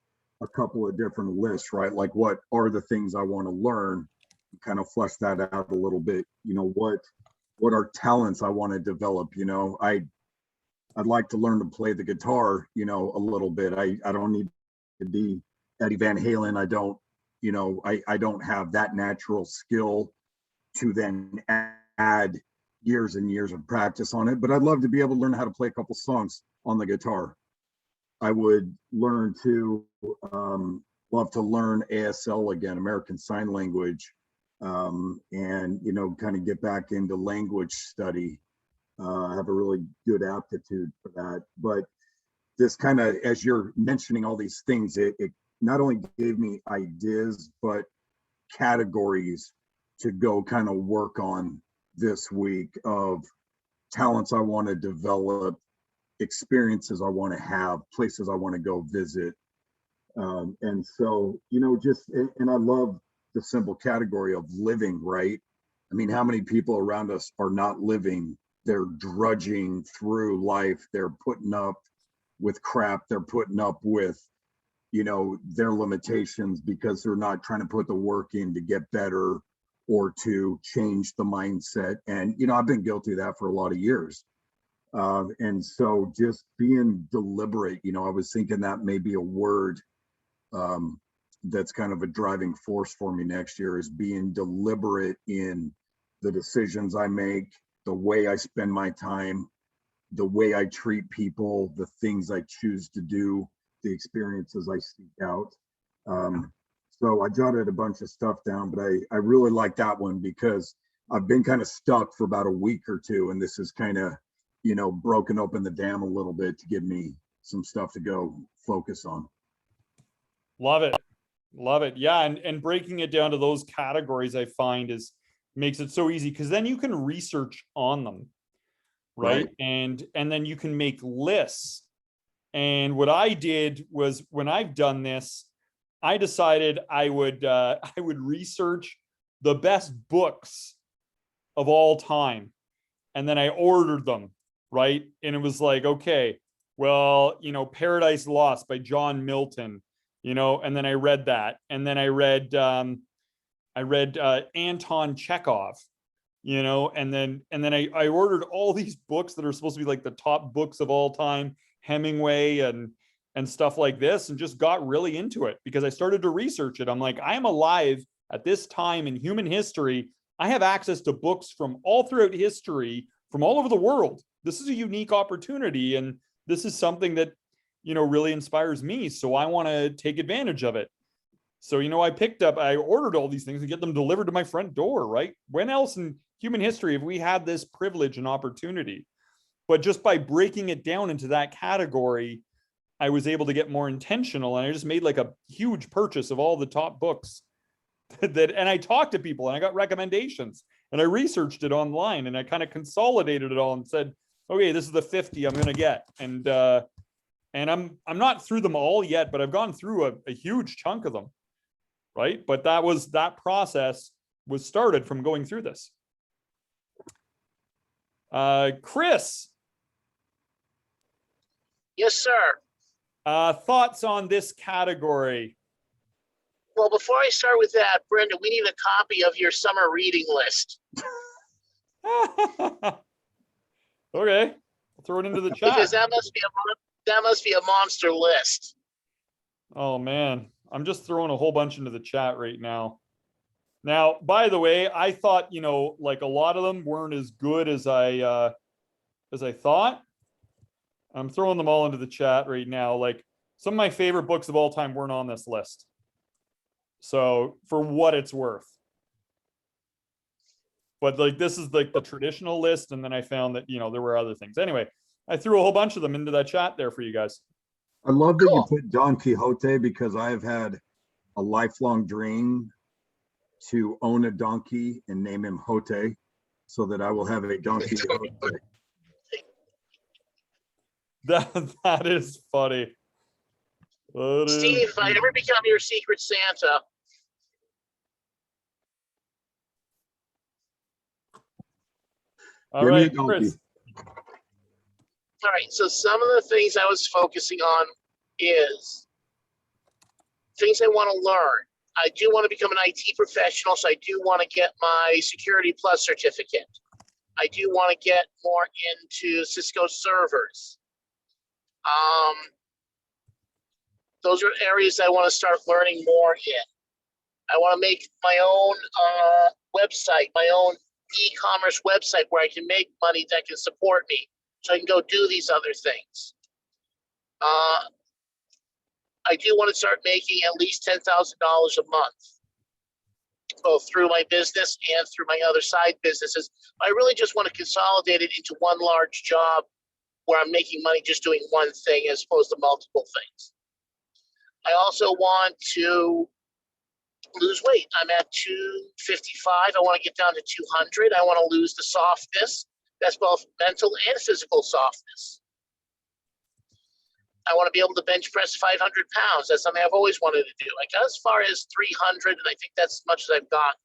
Speaker 3: a couple of different lists, right? Like, what are the things I want to learn? Kind of flesh that out a little bit. You know, what are talents I want to develop? You know, I'd like to learn to play the guitar, you know, a little bit. I don't need to be Eddie Van Halen. I don't, you know, I don't have that natural skill to then add years and years of practice on it, but I'd love to be able to learn how to play a couple songs on the guitar. I would learn to love to learn ASL again, American Sign Language, and, you know, kind of get back into language study. I have a really good aptitude for that. But this kind of, as you're mentioning all these things, it not only gave me ideas, but categories to go kind of work on this week of talents I want to develop, experiences I want to have, places I want to go visit. And so, you know, just, and I love the simple category of living, right? I mean, how many people around us are not living? They're drudging through life. They're putting up with crap. They're putting up with, you know, their limitations because they're not trying to put the work in to get better or to change the mindset. And, you know, I've been guilty of that for a lot of years. And so just being deliberate, you know, I was thinking that may be a word that's kind of a driving force for me next year, is being deliberate in the decisions I make, the way I spend my time, the way I treat people, the things I choose to do, the experiences I seek out. So I jotted a bunch of stuff down, but I really like that one because I've been kind of stuck for about a week or two, and this is kind of, you know, broken open the dam a little bit to give me some stuff to go focus on.
Speaker 1: Love it. Love it. Yeah. And breaking it down to those categories, I find makes it so easy, because then you can research on them. Right. And then you can make lists. And what I did was, when I've done this, I decided I would research the best books of all time. And then I ordered them. Right. And it was like, okay, well, you know, Paradise Lost by John Milton, you know, and then I read that. And then I read Anton Chekhov, and then I ordered all these books that are supposed to be like the top books of all time, Hemingway and stuff like this, and just got really into it because I started to research it. I'm like, I am alive at this time in human history. I have access to books from all throughout history, from all over the world. This is a unique opportunity, and this is something that, really inspires me. So I want to take advantage of it. So, I ordered all these things and get them delivered to my front door, right? When else in human history have we had this privilege and opportunity? But just by breaking it down into that category, I was able to get more intentional, and I just made like a huge purchase of all the top books and I talked to people and I got recommendations and I researched it online and I kind of consolidated it all and said, okay, this is the 50 I'm going to get. And I'm not through them all yet, but I've gone through a huge chunk of them. Right. But that process was started from going through this. Chris.
Speaker 4: Yes, sir.
Speaker 1: Thoughts on this category?
Speaker 4: Well, before I start with that, Brenda, we need a copy of your summer reading list.
Speaker 1: Okay, I'll throw it into the chat.
Speaker 4: Because that must be a monster list.
Speaker 1: Oh man, I'm just throwing a whole bunch into the chat right now. Now, by the way, I thought, like a lot of them weren't as good as I thought. I'm throwing them all into the chat right now. Like some of my favorite books of all time weren't on this list. So for what it's worth. But like this is like the traditional list, and then I found that there were other things. Anyway, I threw a whole bunch of them into that chat there for you guys.
Speaker 3: I love that you put Don Quixote, because I've had a lifelong dream to own a donkey and name him Jote, so that I will have a donkey.
Speaker 1: That is funny.
Speaker 4: Steve, if I ever become your secret Santa.
Speaker 1: All right, Chris.
Speaker 4: All right, so some of the things I was focusing on is things I want to learn. I do want to become an IT professional, so I do want to get my Security Plus certificate. I do want to get more into Cisco servers. Those are areas I want to start learning more in. I want to make my own website, my own e-commerce website where I can make money that can support me, so I can go do these other things. I do want to start making at least $10,000 a month, both through my business and through my other side businesses. I really just want to consolidate it into one large job where I'm making money just doing one thing as opposed to multiple things. I also want to lose weight. I'm at 255. I want to get down to 200. I want to lose the softness. That's both mental and physical softness. I want to be able to bench press 500 pounds. That's something I've always wanted to do. I got as far as 300, and I think that's as much as I've gotten.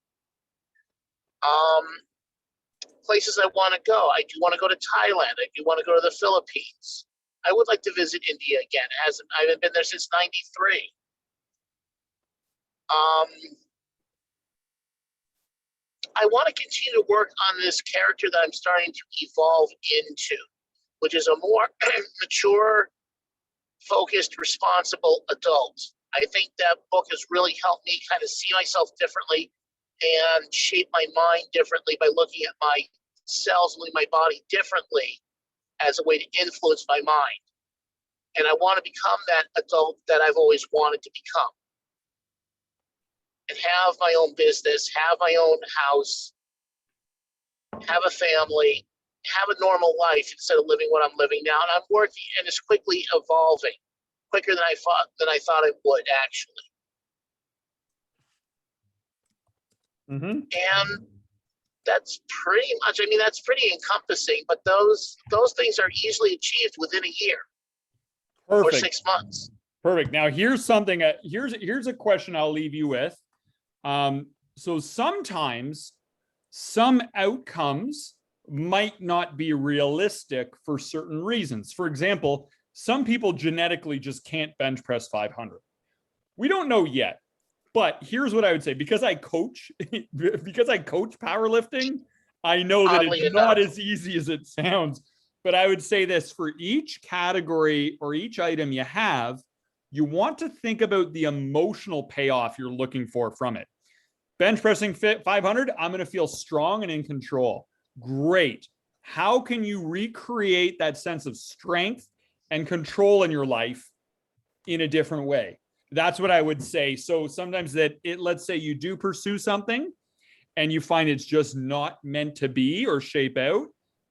Speaker 4: Places I want to go. I do want to go to Thailand. I do want to go to the Philippines. I would like to visit India again. I haven't been there since '93. I want to continue to work on this character that I'm starting to evolve into, which is a more mature, focused, responsible adult. I think that book has really helped me kind of see myself differently and shape my mind differently by looking at my cells and my body differently as a way to influence my mind. And I want to become that adult that I've always wanted to become. And have my own business, have my own house, have a family, have a normal life instead of living what I'm living now. And I'm working, and it's quickly evolving, quicker than I thought it would actually.
Speaker 1: Mm-hmm.
Speaker 4: And that's pretty much. I mean, that's pretty encompassing. But those things are easily achieved within a year.
Speaker 1: Perfect.
Speaker 4: Or 6 months.
Speaker 1: Perfect. Now here's something. Here's a question I'll leave you with. So sometimes some outcomes might not be realistic for certain reasons. For example, some people genetically just can't bench press 500. We don't know yet, but here's what I would say. Because I coach powerlifting, I know that
Speaker 4: Oddly
Speaker 1: it's not
Speaker 4: enough.
Speaker 1: as easy as it sounds, but I would say this: for each category or each item you have, you want to think about the emotional payoff you're looking for from it. Bench pressing fit 500, I'm going to feel strong and in control. Great. How can you recreate that sense of strength and control in your life in a different way? That's what I would say. So sometimes let's say you do pursue something and you find it's just not meant to be or shape out.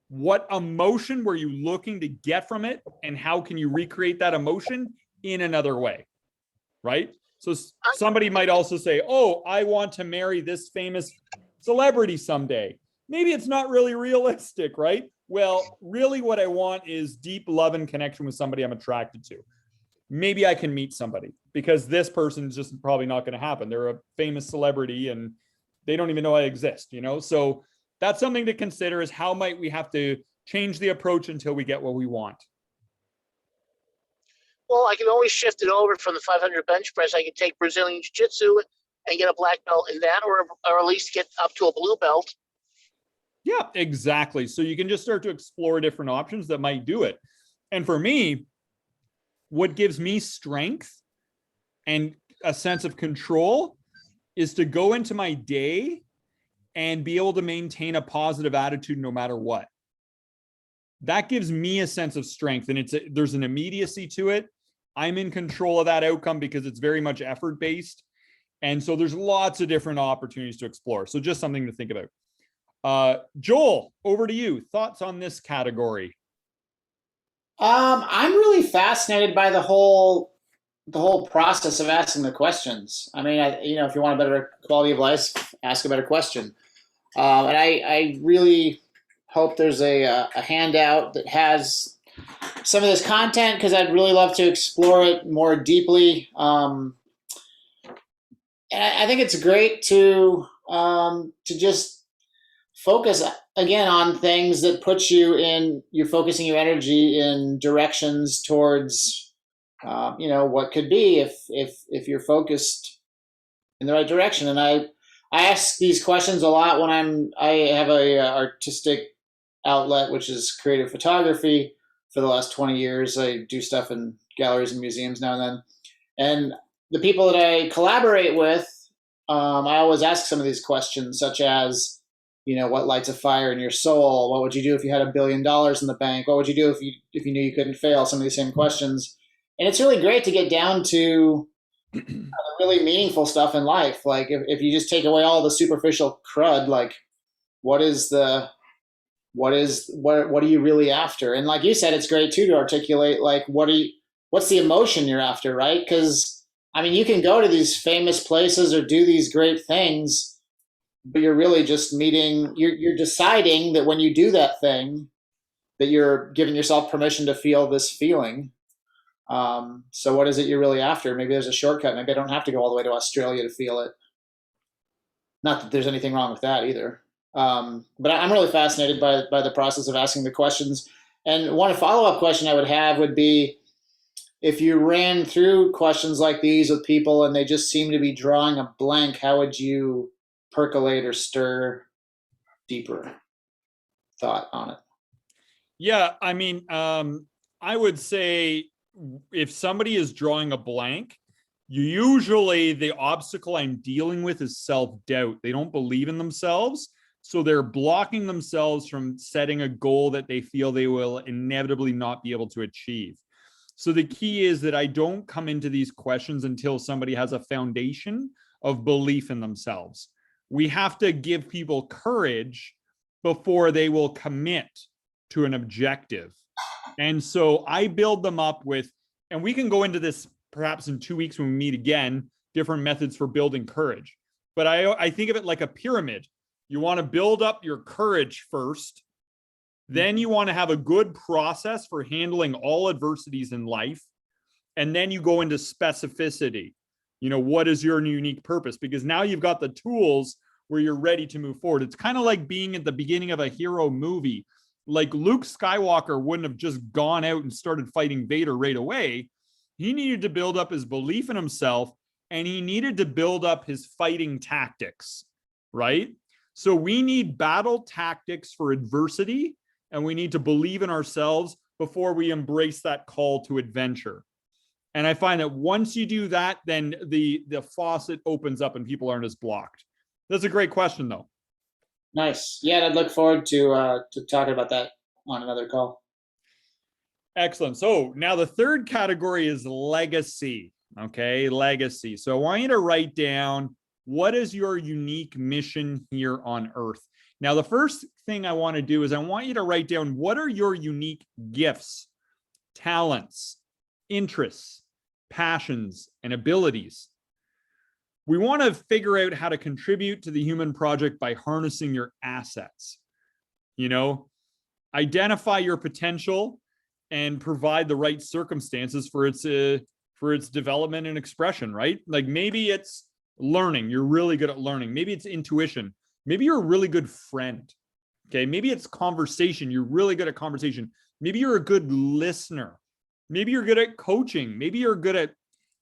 Speaker 1: What emotion were you looking to get from it? And how can you recreate that emotion in another way? Right? So somebody might also say, oh, I want to marry this famous celebrity someday. Maybe it's not really realistic, right? Well, really what I want is deep love and connection with somebody I'm attracted to. Maybe I can meet somebody, because this person's just probably not going to happen. They're a famous celebrity and they don't even know I exist, So that's something to consider, is how might we have to change the approach until we get what we want.
Speaker 4: Well, I can always shift it over from the 500 bench press. I can take Brazilian Jiu-Jitsu and get a black belt in that, or at least get up to a blue belt.
Speaker 1: Yeah, exactly. So you can just start to explore different options that might do it. And for me, what gives me strength and a sense of control is to go into my day and be able to maintain a positive attitude no matter what. That gives me a sense of strength, and there's an immediacy to it. I'm in control of that outcome because it's very much effort based. And so there's lots of different opportunities to explore. So just something to think about. Joel, over to you. Thoughts on this category?
Speaker 2: I'm really fascinated by the whole process of asking the questions. I mean, if you want a better quality of life, ask a better question. And I really hope there's a handout that has some of this content, because I'd really love to explore it more deeply. And I think it's great to just focus again on things that put you're focusing your energy in directions towards, what could be if you're focused in the right direction. And I ask these questions a lot when I have a artistic outlet, which is creative photography. For the last 20 years, I do stuff in galleries and museums now and then. And the people that I collaborate with, I always ask some of these questions, such as, what lights a fire in your soul? What would you do if you had $1 billion in the bank? What would you do if you knew you couldn't fail? Some of these same questions. And it's really great to get down to really meaningful stuff in life. Like if you just take away all the superficial crud, like what are you really after? And like you said, it's great too to articulate like what's the emotion you're after, right? Because I mean, you can go to these famous places or do these great things, but you're really just you're deciding that when you do that thing, that you're giving yourself permission to feel this feeling. So what is it you're really after? Maybe there's a shortcut. Maybe I don't have to go all the way to Australia to feel it. Not that there's anything wrong with that either. But I'm really fascinated by the process of asking the questions. And one follow-up question I would have would be, if you ran through questions like these with people and they just seem to be drawing a blank, how would you percolate or stir deeper thought on it?
Speaker 1: Yeah, I mean, I would say if somebody is drawing a blank, usually the obstacle I'm dealing with is self-doubt. They don't believe in themselves. So they're blocking themselves from setting a goal that they feel they will inevitably not be able to achieve. So the key is that I don't come into these questions until somebody has a foundation of belief in themselves. We have to give people courage before they will commit to an objective. And so I build them up with, and we can go into this perhaps in 2 weeks when we meet again, different methods for building courage. But I think of it like a pyramid. You want to build up your courage first. Then you want to have a good process for handling all adversities in life. And then you go into specificity. What is your unique purpose? Because now you've got the tools where you're ready to move forward. It's kind of like being at the beginning of a hero movie. Like Luke Skywalker wouldn't have just gone out and started fighting Vader right away. He needed to build up his belief in himself, and he needed to build up his fighting tactics, right? So we need battle tactics for adversity, and we need to believe in ourselves before we embrace that call to adventure. And I find that once you do that, then the faucet opens up and people aren't as blocked. That's a great question, though.
Speaker 2: Nice. Yeah, and I'd look forward to talking about that on another call.
Speaker 1: Excellent. So now the third category is legacy. Okay, legacy. So I want you to write down, what is your unique mission here on Earth? Now, the first thing I want to do is I want you to write down, what are your unique gifts, talents, interests, passions, and abilities? We want to figure out how to contribute to the human project by harnessing your assets. You know, identify your potential and provide the right circumstances for its development and expression, right? Like maybe it's learning, you're really good at learning. Maybe it's intuition. Maybe you're a really good friend. Okay, maybe it's conversation, you're really good at conversation. Maybe you're a good listener. Maybe you're good at coaching. Maybe you're good at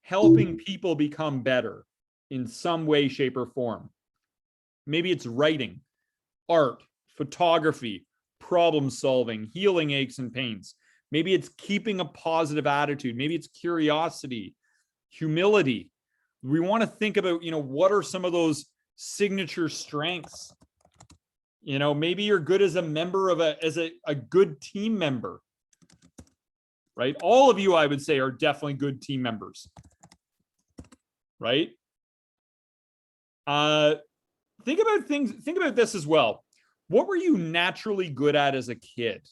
Speaker 1: helping people become better in some way, shape, or form. Maybe it's writing, art, photography, problem solving, healing aches and pains. Maybe it's keeping a positive attitude. Maybe it's curiosity, humility. We want to think about, what are some of those signature strengths? Maybe you're good as a member of a good team member, right? All of you, I would say, are definitely good team members, right? Think about this as well. What were you naturally good at as a kid?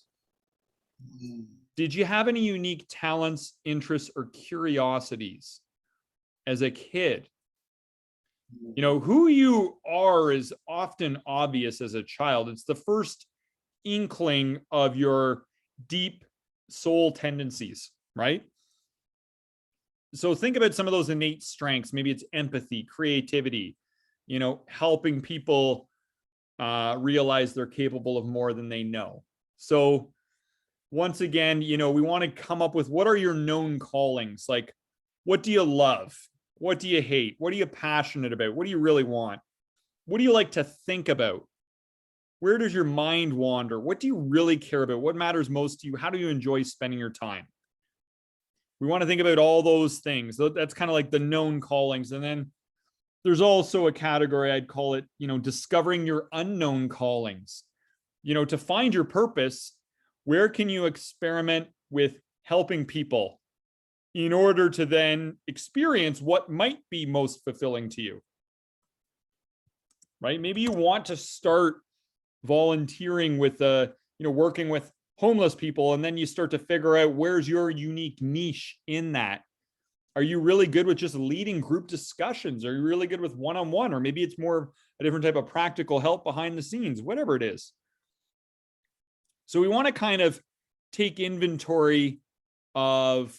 Speaker 1: Did you have any unique talents, interests, or curiosities as a kid? Who you are is often obvious as a child. It's the first inkling of your deep soul tendencies, right? So think about some of those innate strengths. Maybe it's empathy, creativity, helping people realize they're capable of more than they know. So once again, we want to come up with, what are your known callings? Like, what do you love? What do you hate? What are you passionate about? What do you really want? What do you like to think about? Where does your mind wander? What do you really care about? What matters most to you? How do you enjoy spending your time? We want to think about all those things. That's kind of like the known callings. And then there's also a category, I'd call it, discovering your unknown callings. To find your purpose, where can you experiment with helping people in order to then experience what might be most fulfilling to you, right? Maybe you want to start volunteering with working with homeless people, and then you start to figure out, where's your unique niche in that? Are you really good with just leading group discussions? Are you really good with one-on-one? Or maybe it's more a different type of practical help behind the scenes, whatever it is. So we want to kind of take inventory of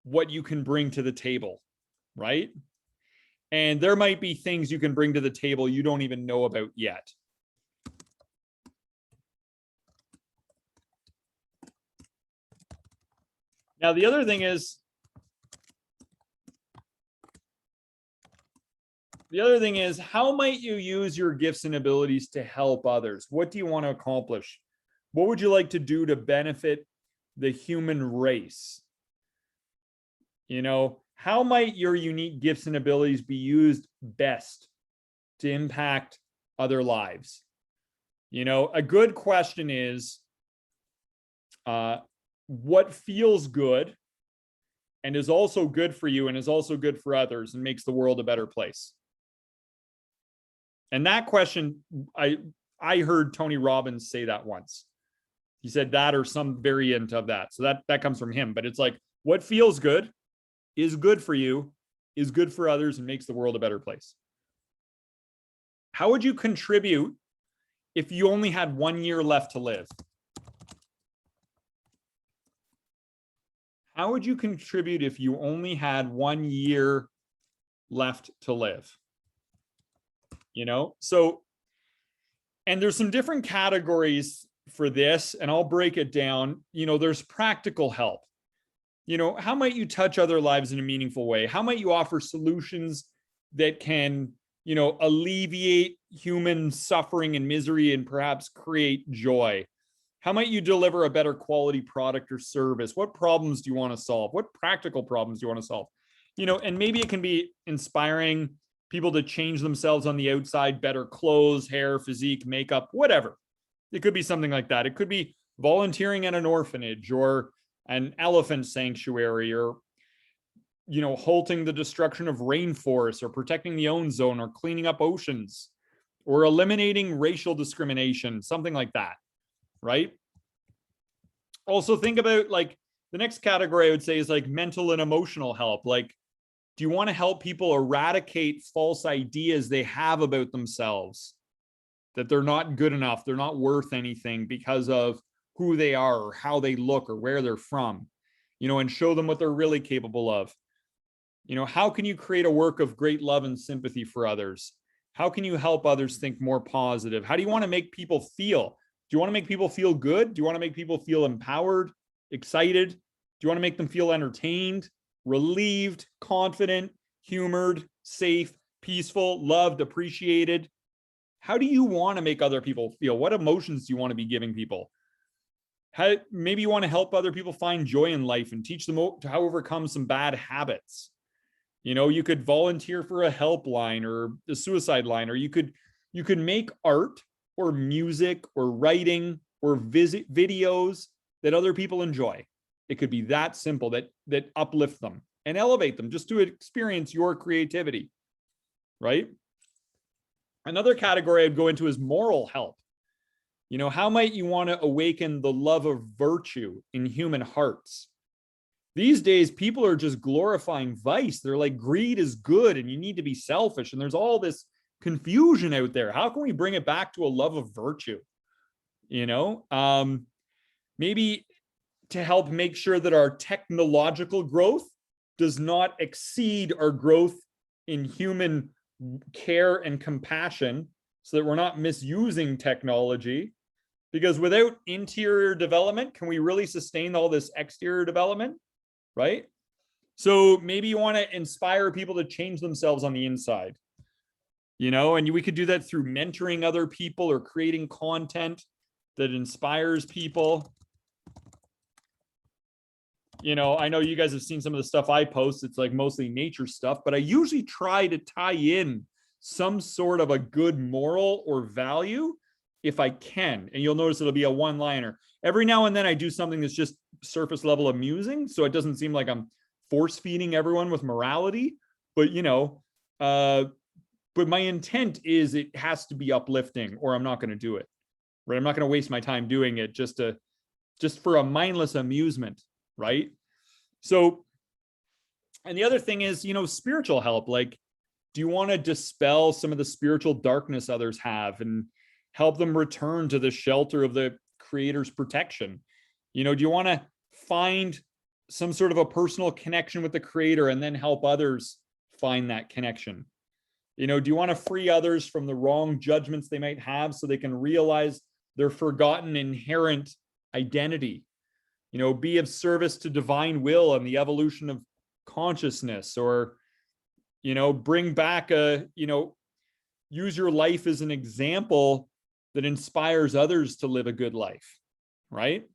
Speaker 1: what you can bring to the table, right? And there might be things you can bring to the table you don't even know about yet. Now, the other thing is, how might you use your gifts and abilities to help others? What do you want to accomplish? What would you like to do to benefit the human race? How might your unique gifts and abilities be used best to impact other lives? A good question is, what feels good and is also good for you and is also good for others and makes the world a better place? And that question, I heard Tony Robbins say that once. He said that, or some variant of that. So that comes from him. But it's like, what feels good is good for you, is good for others, and makes the world a better place. How would you contribute if you only had 1 year left to live? How would you contribute if you only had 1 year left to live? So, and there's some different categories for this, and I'll break it down. There's practical help. How might you touch other lives in a meaningful way? How might you offer solutions that can, alleviate human suffering and misery and perhaps create joy? How might you deliver a better quality product or service? What problems do you want to solve? What practical problems do you want to solve? And maybe it can be inspiring people to change themselves on the outside, better clothes, hair, physique, makeup, whatever. It could be something like that. It could be volunteering at an orphanage or an elephant sanctuary, or halting the destruction of rainforests, or protecting the ozone zone, or cleaning up oceans, or eliminating racial discrimination, something like that, right? Also think about, like, the next category I would say is like mental and emotional help. Like, do you want to help people eradicate false ideas they have about themselves, that they're not good enough, they're not worth anything because of who they are or how they look or where they're from, and show them what they're really capable of? How can you create a work of great love and sympathy for others? How can you help others think more positive? How do you want to make people feel? Do you want to make people feel good? Do you want to make people feel empowered, excited? Do you want to make them feel entertained, relieved, confident, humored, safe, peaceful, loved, appreciated? How do you want to make other people feel? What emotions do you want to be giving people? Maybe you want to help other people find joy in life and teach them how to overcome some bad habits. You could volunteer for a helpline or a suicide line, or you could make art or music or writing or videos that other people enjoy. It could be that simple, that uplift them and elevate them just to experience your creativity, right? Another category I'd go into is moral help. How might you want to awaken the love of virtue in human hearts? These days, people are just glorifying vice. They're like, greed is good and you need to be selfish. And there's all this confusion out there. How can we bring it back to a love of virtue? Maybe to help make sure that our technological growth does not exceed our growth in human care and compassion, so that we're not misusing technology. Because without interior development, can we really sustain all this exterior development? Right? So maybe you want to inspire people to change themselves on the inside, and we could do that through mentoring other people or creating content that inspires people. I know you guys have seen some of the stuff I post. It's like mostly nature stuff, but I usually try to tie in some sort of a good moral or value if I can. And you'll notice it'll be a one-liner. Every now and then I do something that's just surface level amusing, so it doesn't seem like I'm force feeding everyone with morality. But but my intent is it has to be uplifting, or I'm not going to do it. Right? I'm not going to waste my time doing it just for a mindless amusement, right? So, and the other thing is, spiritual help. Like, do you want to dispel some of the spiritual darkness others have and help them return to the shelter of the Creator's protection? Do you want to find some sort of a personal connection with the Creator and then help others find that connection? Do you want to free others from the wrong judgments they might have so they can realize their forgotten inherent identity? Be of service to divine will and the evolution of consciousness, or, bring back use your life as an example that inspires others to live a good life, right?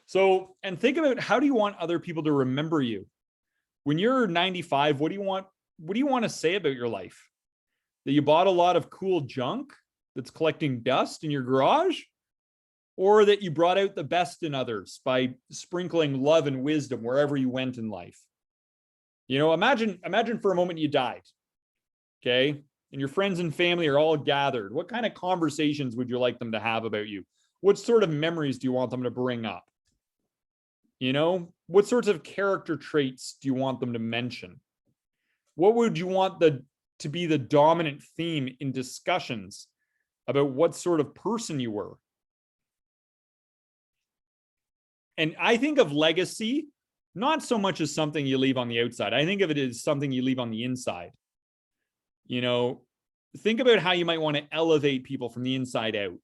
Speaker 1: So, and think about, how do you want other people to remember you? When you're 95, what do you want to say about your life? That you bought a lot of cool junk that's collecting dust in your garage? Or that you brought out the best in others by sprinkling love and wisdom wherever you went in life? Imagine for a moment you died, okay? And your friends and family are all gathered. What kind of conversations would you like them to have about you? What sort of memories do you want them to bring up? What sorts of character traits do you want them to mention? What would you want to be the dominant theme in discussions about what sort of person you were? And I think of legacy not so much as something you leave on the outside. I think of it as something you leave on the inside. Think about how you might want to elevate people from the inside out.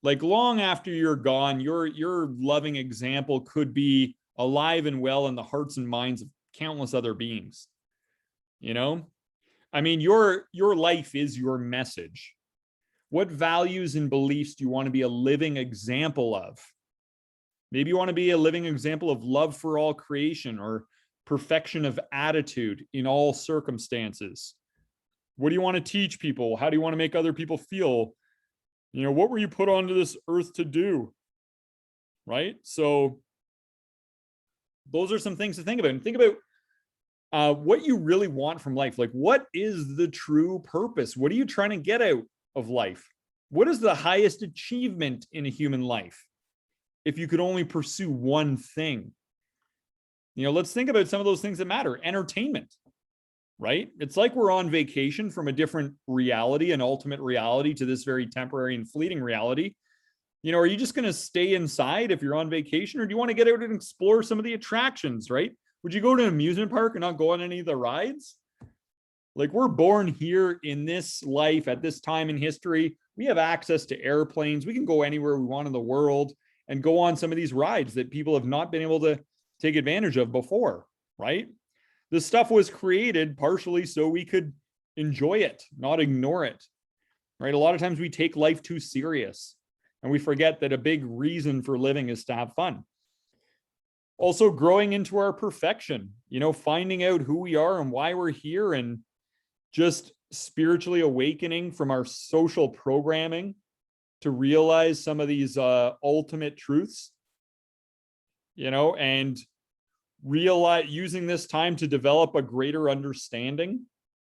Speaker 1: Like, long after you're gone, your loving example could be alive and well in the hearts and minds of countless other beings. I mean, your life is your message. What values and beliefs do you want to be a living example of? Maybe you want to be a living example of love for all creation or perfection of attitude in all circumstances. What do you want to teach people? How do you want to make other people feel? You know, what were you put onto this earth to do? Right? So those are some things to think about. And think about what you really want from life. Like, what is the true purpose? What are you trying to get out of life? What is the highest achievement in a human life? If you could only pursue one thing, you know, let's think about some of those things that matter. Entertainment, right? It's like we're on vacation from a different reality, an ultimate reality, to this very temporary and fleeting reality. You know, are you just going to stay inside if you're on vacation, or do you want to get out and explore some of the attractions, right? Would you go to an amusement park and not go on any of the rides? Like, we're born here in this life at this time in history. We have access to airplanes. We can go anywhere we want in the world and go on some of these rides that people have not been able to take advantage of before, right? This stuff was created partially so we could enjoy it, not ignore it, right? A lot of times we take life too serious and we forget that a big reason for living is to have fun. Also, growing into our perfection, you know, finding out who we are and why we're here, and just spiritually awakening from our social programming to realize some of these ultimate truths, you know, and realize using this time to develop a greater understanding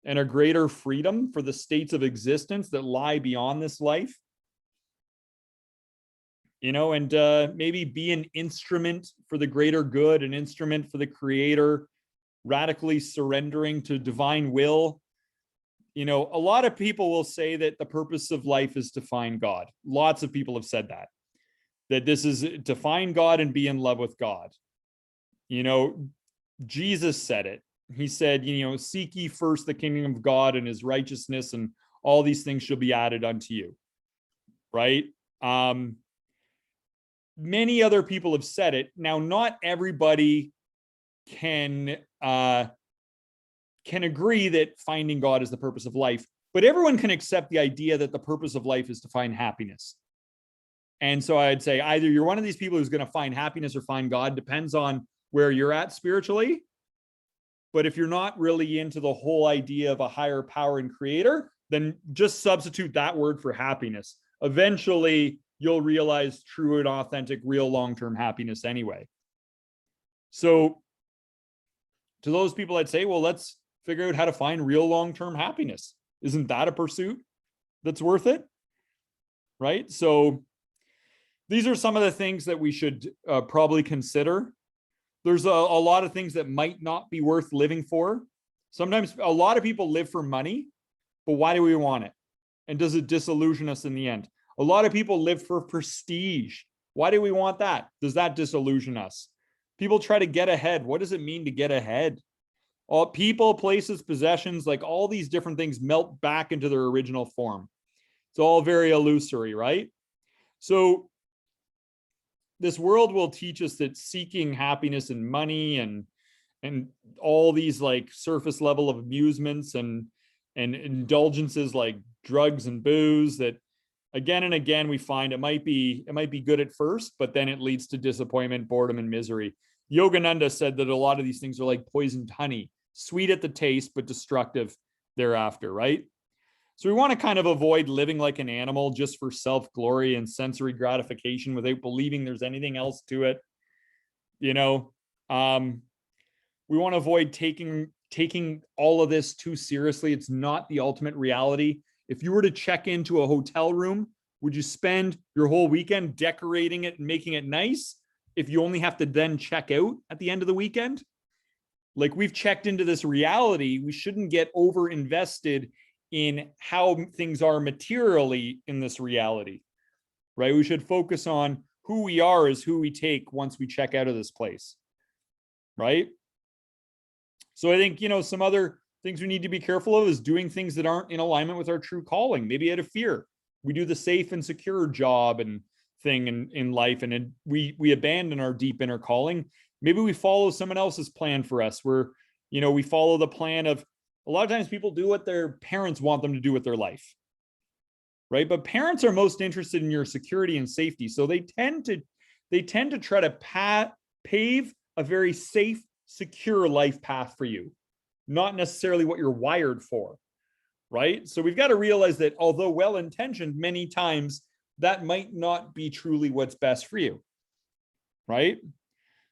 Speaker 1: and a greater freedom for the states of existence that lie beyond this life, you know, and maybe be an instrument for the greater good, an instrument for the creator, radically surrendering to divine will. You know, a lot of people will say that the purpose of life is to find God. Lots of people have said that this is to find God and be in love with God. You know, Jesus said it. He said, you know, seek ye first the kingdom of God and his righteousness, and all these things shall be added unto you. Right? Many other people have said it. Now, not everybody can agree that finding God is the purpose of life, but everyone can accept the idea that the purpose of life is to find happiness. And so I'd say either you're one of these people who's going to find happiness or find God, depends on where you're at spiritually. But if you're not really into the whole idea of a higher power and creator, then just substitute that word for happiness. Eventually, you'll realize true and authentic, real long-term happiness anyway. So to those people, I'd say, well, let's figure out how to find real long-term happiness. Isn't that a pursuit that's worth it? Right? So these are some of the things that we should probably consider. There's a lot of things that might not be worth living for. Sometimes a lot of people live for money, but why do we want it? And does it disillusion us in the end? A lot of people live for prestige. Why do we want that? Does that disillusion us? People try to get ahead. What does it mean to get ahead? All people, places, possessions, like all these different things melt back into their original form. It's all very illusory, right? So this world will teach us that seeking happiness and money and all these like surface level of amusements and indulgences like drugs and booze, that again and again we find it might be good at first, but then it leads to disappointment, boredom, and misery. Yogananda said that a lot of these things are like poisoned honey, sweet at the taste, but destructive thereafter, right? So we want to kind of avoid living like an animal just for self-glory and sensory gratification without believing there's anything else to it. You know, we want to avoid taking all of this too seriously. It's not the ultimate reality. If you were to check into a hotel room, would you spend your whole weekend decorating it and making it nice if you only have to then check out at the end of the weekend? Like, we've checked into this reality. We shouldn't get over invested in how things are materially in this reality, right? We should focus on who we are as who we take once we check out of this place, right? So I think, you know, some other things we need to be careful of is doing things that aren't in alignment with our true calling, maybe out of fear. We do the safe and secure job and thing in life, and we abandon our deep inner calling. Maybe we follow someone else's plan for us, where, you know, we follow the plan of A lot of times people do what their parents want them to do with their life, right? But parents are most interested in your security and safety. So they tend to try to pave a very safe, secure life path for you, not necessarily what you're wired for, right? So we've got to realize that although well-intentioned, many times that might not be truly what's best for you, right?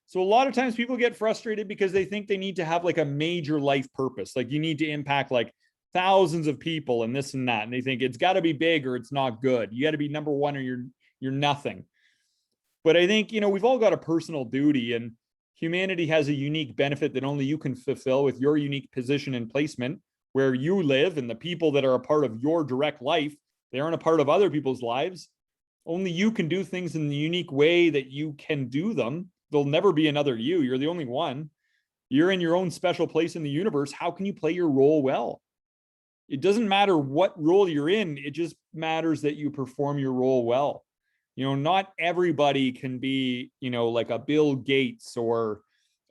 Speaker 1: So a lot of times people get frustrated because they think they need to have like a major life purpose. Like you need to impact like thousands of people and this and that. And they think it's got to be big or it's not good. You got to be number one or you're nothing. But I think, we've all got a personal duty, and humanity has a unique benefit that only you can fulfill with your unique position and placement where you live, and the people that are a part of your direct life, they aren't a part of other people's lives. Only you can do things in the unique way that you can do them. There'll never be another you. You're the only one. You're in your own special place in the universe. How can you play your role well? It doesn't matter what role you're in. It just matters that you perform your role well. Not everybody can be, like a Bill Gates or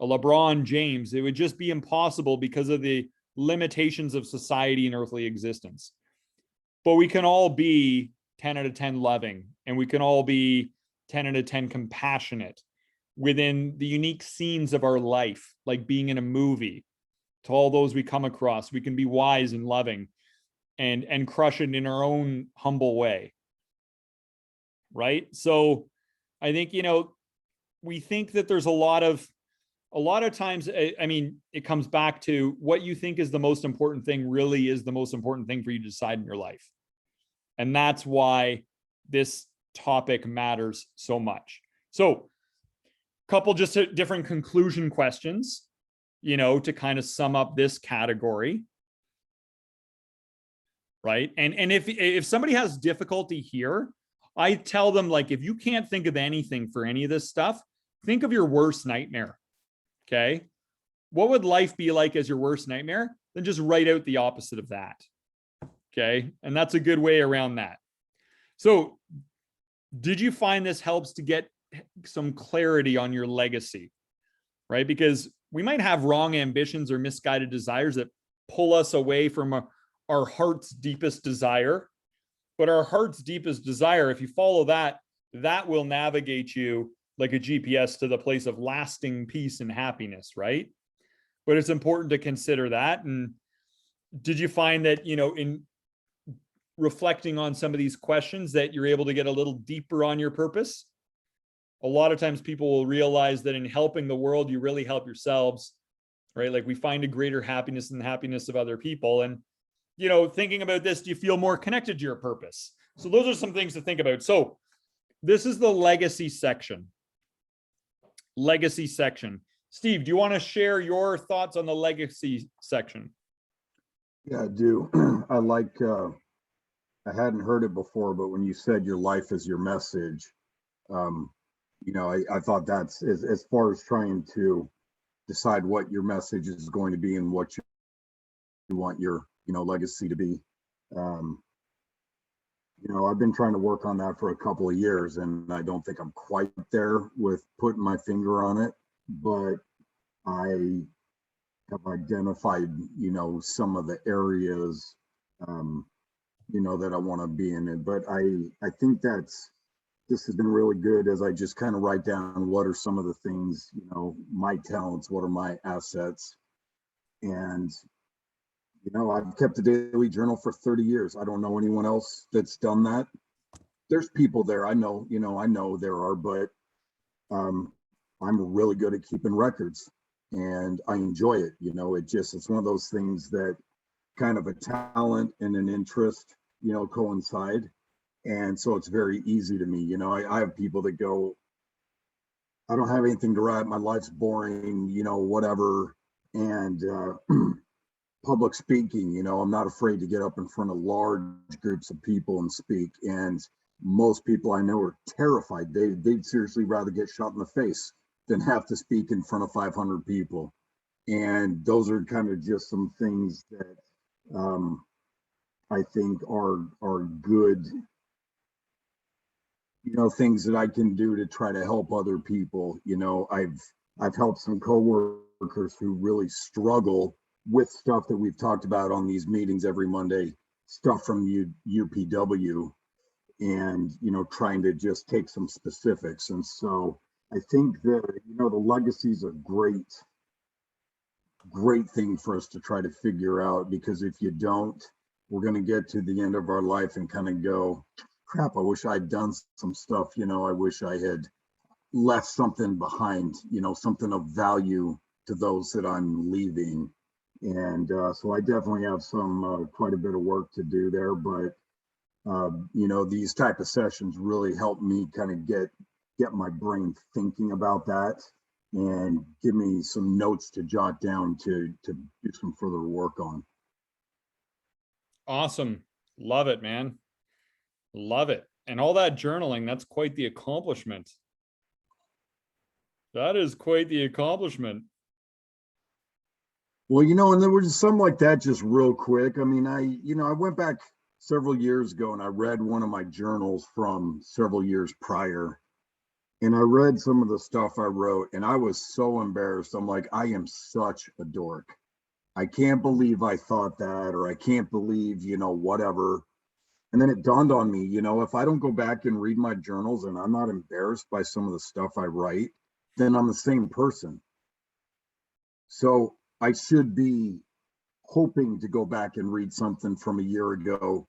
Speaker 1: a LeBron James. It would just be impossible because of the limitations of society and earthly existence. But we can all be 10 out of 10 loving, and we can all be 10 out of 10 compassionate within the unique scenes of our life, like being in a movie. To all those we come across, we can be wise and loving and crush it in our own humble way. Right? So I think, we think that there's a lot of times, I mean, it comes back to what you think is the most important thing really is the most important thing for you to decide in your life. And that's why this topic matters so much. So a couple just different conclusion questions, to kind of sum up this category. Right? And if somebody has difficulty here, I tell them, like, if you can't think of anything for any of this stuff, think of your worst nightmare. Okay. What would life be like as your worst nightmare? Then just write out the opposite of that. Okay. And that's a good way around that. So did you find this helps to get some clarity on your legacy? Right? Because we might have wrong ambitions or misguided desires that pull us away from our heart's deepest desire. But our heart's deepest desire, if you follow that, that will navigate you like a GPS to the place of lasting peace and happiness, right? But it's important to consider that. And did you find that, in reflecting on some of these questions, that you're able to get a little deeper on your purpose? A lot of times people will realize that in helping the world, you really help yourselves, right? Like we find a greater happiness in the happiness of other people. And thinking about this, do you feel more connected to your purpose? So those are some things to think about. So this is the legacy section. Legacy section. Steve, do you want to share your thoughts on the legacy section?
Speaker 3: Yeah, I do. I like, I hadn't heard it before, but when you said your life is your message, I thought that's as far as trying to decide what your message is going to be and what you want your legacy to be. I've been trying to work on that for a couple of years, and I don't think I'm quite there with putting my finger on it, but I have identified, some of the areas, that I want to be in it. But I think this has been really good as I just kind of write down what are some of the things, my talents, what are my assets. And I've kept a daily journal for 30 years. I don't know anyone else that's done that. There's people there. I know there are, but I'm really good at keeping records and I enjoy it. It's one of those things that kind of a talent and an interest, coincide. And so it's very easy to me. I have people that go, I don't have anything to write. My life's boring, whatever. And, public speaking, I'm not afraid to get up in front of large groups of people and speak. And most people I know are terrified. They'd seriously rather get shot in the face than have to speak in front of 500 people. And those are kind of just some things that I think are good, things that I can do to try to help other people. I've helped some coworkers who really struggle with stuff that we've talked about on these meetings every Monday, stuff from UPW, and, you know, trying to just take some specifics. And so I think that, you know, the legacy is a great thing for us to try to figure out, because if you don't, we're going to get to the end of our life and kind of go, crap, I wish I'd done some stuff, you know, I wish I had left something behind, you know, something of value to those that I'm leaving. And so I definitely have some quite a bit of work to do there, but you know, these type of sessions really help me kind of get my brain thinking about that and give me some notes to jot down to do some further work on.
Speaker 1: Awesome. Love it, man. Love it. And all that journaling, that's quite the accomplishment. That is quite the accomplishment.
Speaker 3: Well, you know, and there was something like that just real quick. I mean, I went back several years ago and I read one of my journals from several years prior. And I read some of the stuff I wrote and I was so embarrassed. I'm like, I am such a dork. I can't believe I thought that, or I can't believe, you know, whatever. And then it dawned on me, you know, if I don't go back and read my journals and I'm not embarrassed by some of the stuff I write, then I'm the same person. So I should be hoping to go back and read something from a year ago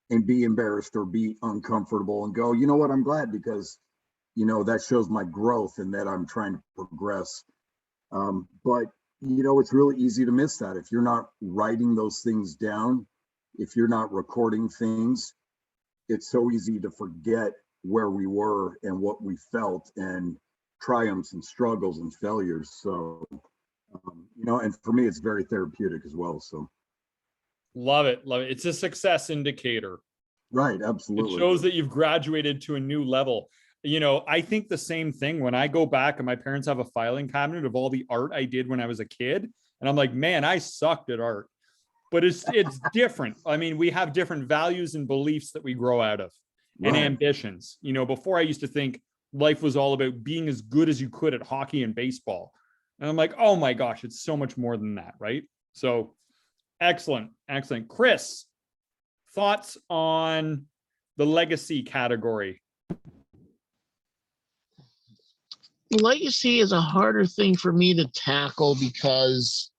Speaker 3: and be embarrassed or be uncomfortable and go, you know what, I'm glad, because, you know, that shows my growth and that I'm trying to progress. But, you know, it's really easy to miss that. If you're not writing those things down, if you're not recording things, it's so easy to forget where we were and what we felt and triumphs and struggles and failures. So, you know, and for me, it's very therapeutic as well. So.
Speaker 1: Love it. Love it. It's a success indicator.
Speaker 3: Right. Absolutely.
Speaker 1: It shows that you've graduated to a new level. You know, I think the same thing when I go back and my parents have a filing cabinet of all the art I did when I was a kid. And I'm like, man, I sucked at art, but it's different. I mean, we have different values and beliefs that we grow out of and ambitions. You know, before I used to think life was all about being as good as you could at hockey and baseball. And I'm like, oh my gosh, it's so much more than that, right? So excellent, excellent. Chris, thoughts on the legacy category?
Speaker 4: Legacy is a harder thing for me to tackle because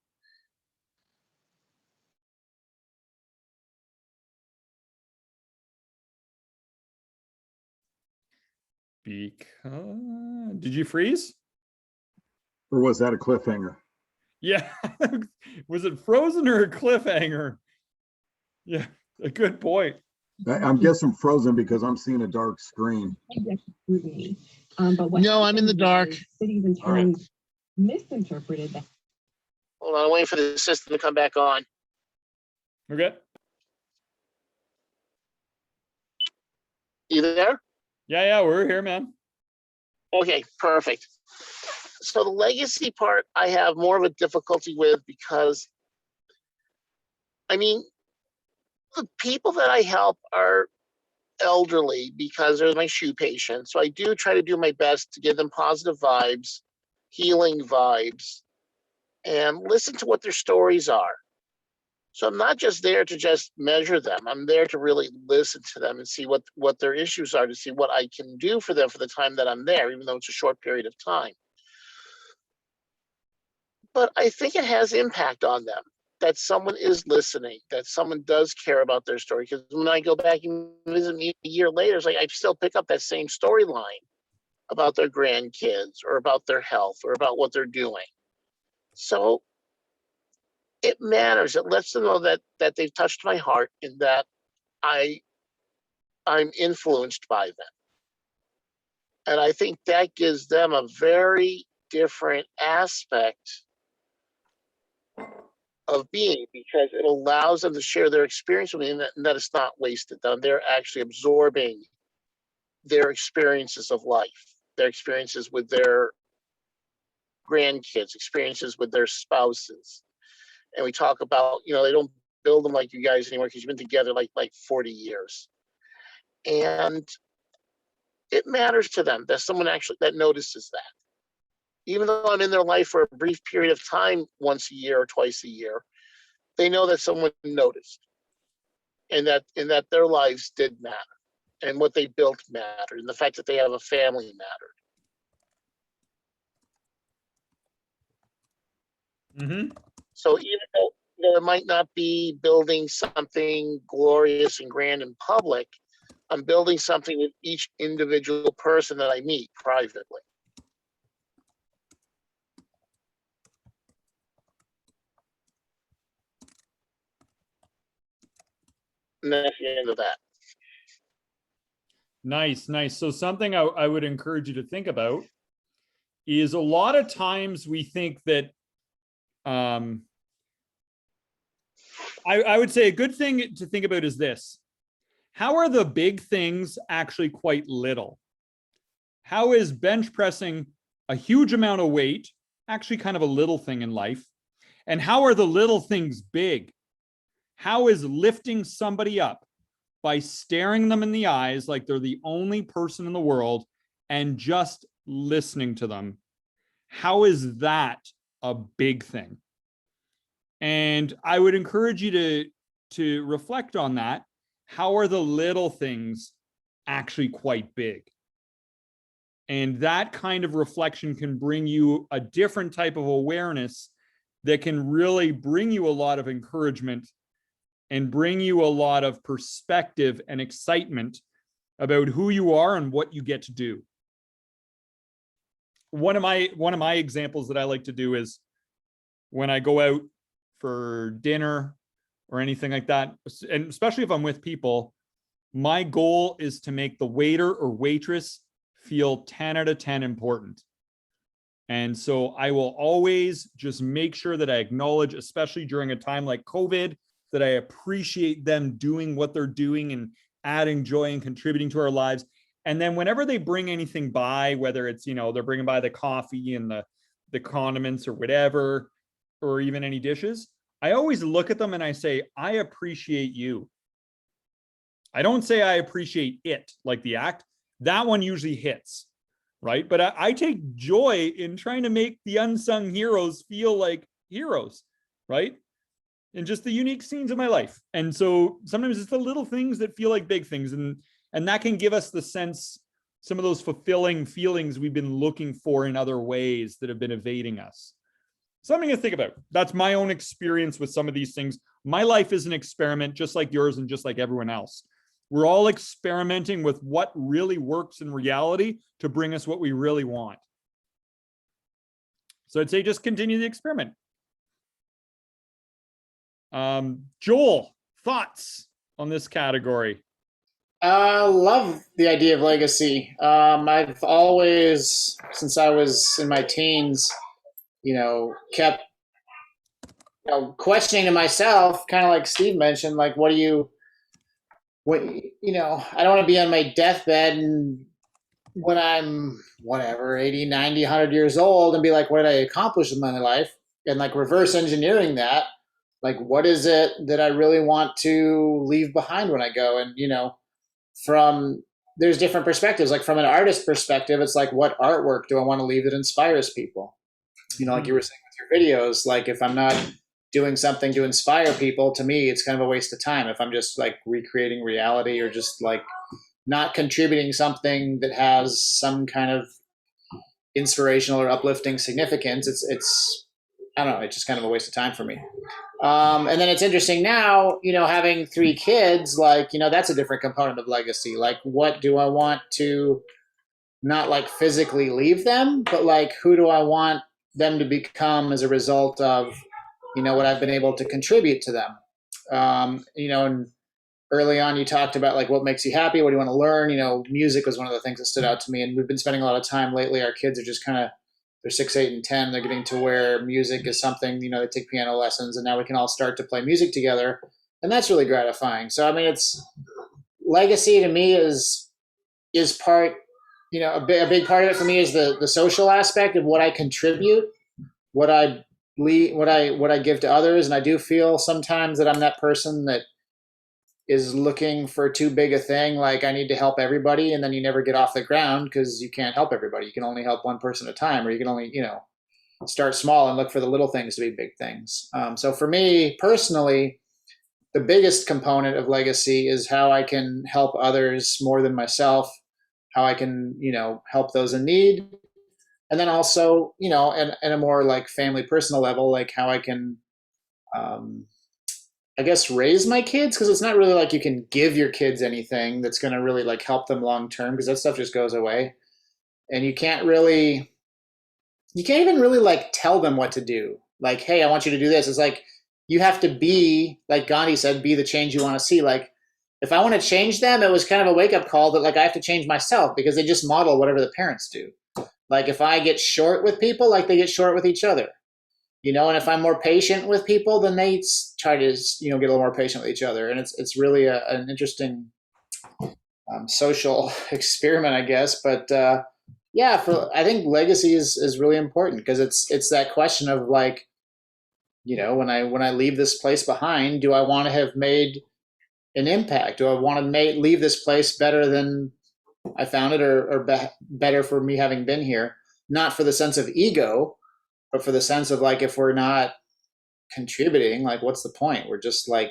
Speaker 1: Did you freeze?
Speaker 3: Or was that a cliffhanger?
Speaker 1: Yeah. Was it frozen or a cliffhanger? Yeah, a good point.
Speaker 3: I'm guessing frozen because I'm seeing a dark screen.
Speaker 4: No, I'm in the dark.
Speaker 5: Cities and towns misinterpreted that.
Speaker 4: Hold on, I'm waiting for the system to come back on.
Speaker 1: Okay.
Speaker 4: You there?
Speaker 1: Yeah, we're here, man.
Speaker 4: Okay, perfect. So the legacy part I have more of a difficulty with because, I mean, the people that I help are elderly because they're my shoe patients. So I do try to do my best to give them positive vibes, healing vibes, and listen to what their stories are. So I'm not just there to just measure them. I'm there to really listen to them and see what their issues are, to see what I can do for them for the time that I'm there, even though it's a short period of time. But I think it has impact on them, that someone is listening, that someone does care about their story. Because when I go back and visit me a year later, it's like I still pick up that same storyline about their grandkids or about their health or about what they're doing. So it matters. It lets them know that they've touched my heart and that I'm influenced by them. And I think that gives them a very different aspect of being, because it allows them to share their experience with me, and that it's not wasted. That they're actually absorbing their experiences of life, their experiences with their grandkids, experiences with their spouses. And we talk about, you know, they don't build them like you guys anymore because you've been together like 40 years. And it matters to them that someone actually that notices that. even though I'm in their life for a brief period of time, once a year or twice a year, they know that someone noticed, and that their lives did matter, and what they built mattered, and the fact that they have a family mattered.
Speaker 1: Mm-hmm.
Speaker 4: So even though it might not be building something glorious and grand in public, I'm building something with each individual person that I meet privately. And that's the end of that.
Speaker 1: Nice, nice. So something I would encourage you to think about is a lot of times we think that I would say a good thing to think about is this. How are the big things actually quite little? How is bench pressing a huge amount of weight actually kind of a little thing in life? And how are the little things big? How is lifting somebody up by staring them in the eyes like they're the only person in the world and just listening to them? How is that a big thing? And I would encourage you to reflect on that. How are the little things actually quite big? And that kind of reflection can bring you a different type of awareness that can really bring you a lot of encouragement and bring you a lot of perspective and excitement about who you are and what you get to do. One of my examples that I like to do is when I go out for dinner or anything like that, and especially if I'm with people, my goal is to make the waiter or waitress feel 10 out of 10 important. And so I will always just make sure that I acknowledge, especially during a time like COVID, that I appreciate them doing what they're doing and adding joy and contributing to our lives. And then whenever they bring anything by, whether it's, they're bringing by the coffee and the condiments or whatever, or even any dishes, I always look at them and I say, I appreciate you. I don't say I appreciate it, like the act. That one usually hits, right? But I take joy in trying to make the unsung heroes feel like heroes, right? And just the unique scenes of my life. And so sometimes it's the little things that feel like big things. And that can give us the sense, some of those fulfilling feelings we've been looking for in other ways that have been evading us. Something to think about. That's my own experience with some of these things. My life is an experiment, just like yours and just like everyone else. We're all experimenting with what really works in reality to bring us what we really want. So I'd say just continue the experiment. Joel, thoughts on this category?
Speaker 2: Love the idea of legacy. I've always, since I was in my teens, kept questioning to myself, kind of like Steve mentioned, like, I don't want to be on my deathbed and when I'm 80, 90, 100 years old and be like, what did I accomplish in my life? And like reverse engineering that, like, what is it that I really want to leave behind when I go? And, there's different perspectives. Like from an artist perspective, it's like, what artwork do I want to leave that inspires people? Like you were saying with your videos, like if I'm not doing something to inspire people, to me, it's kind of a waste of time. If I'm just like recreating reality or just like not contributing something that has some kind of inspirational or uplifting significance, it's I don't know, it's just kind of a waste of time for me. And then it's interesting now, having 3 kids, like, that's a different component of legacy. Like, what do I want to not like physically leave them, but like, who do I want them to become as a result of, what I've been able to contribute to them? And early on you talked about like what makes you happy, what do you want to learn? Music was one of the things that stood out to me, and we've been spending a lot of time lately. Our kids are just kind of, they're 6, 8, and 10. They're getting to where music is something, they take piano lessons, and now we can all start to play music together, and that's really gratifying. So I mean, it's legacy to me is part, a big part of it for me is the social aspect of what I contribute, what I leave, what I give to others. And I do feel sometimes that I'm that person that is looking for too big a thing, like I need to help everybody, and then you never get off the ground because you can't help everybody. You can only help one person at a time, or you can only, start small and look for the little things to be big things. So for me personally, the biggest component of legacy is how I can help others more than myself, how I can, help those in need. And then also, and a more like family personal level, like how I can, I guess, raise my kids, because it's not really like you can give your kids anything that's going to really like help them long term, because that stuff just goes away. And you can't even really like tell them what to do. Like, hey, I want you to do this. It's like you have to be, like Gandhi said, be the change you want to see. Like if I want to change them, it was kind of a wake up call that like I have to change myself, because they just model whatever the parents do. Like if I get short with people, like they get short with each other. And if I'm more patient with people, then they try to, get a little more patient with each other. And it's really an interesting social experiment, I guess. But yeah, I think legacy is really important, because it's that question of like, when I leave this place behind, do I want to have made an impact? Do I want to leave this place better than I found it, or better for me having been here? Not for the sense of ego, but for the sense of like, if we're not contributing, like what's the point? We're just like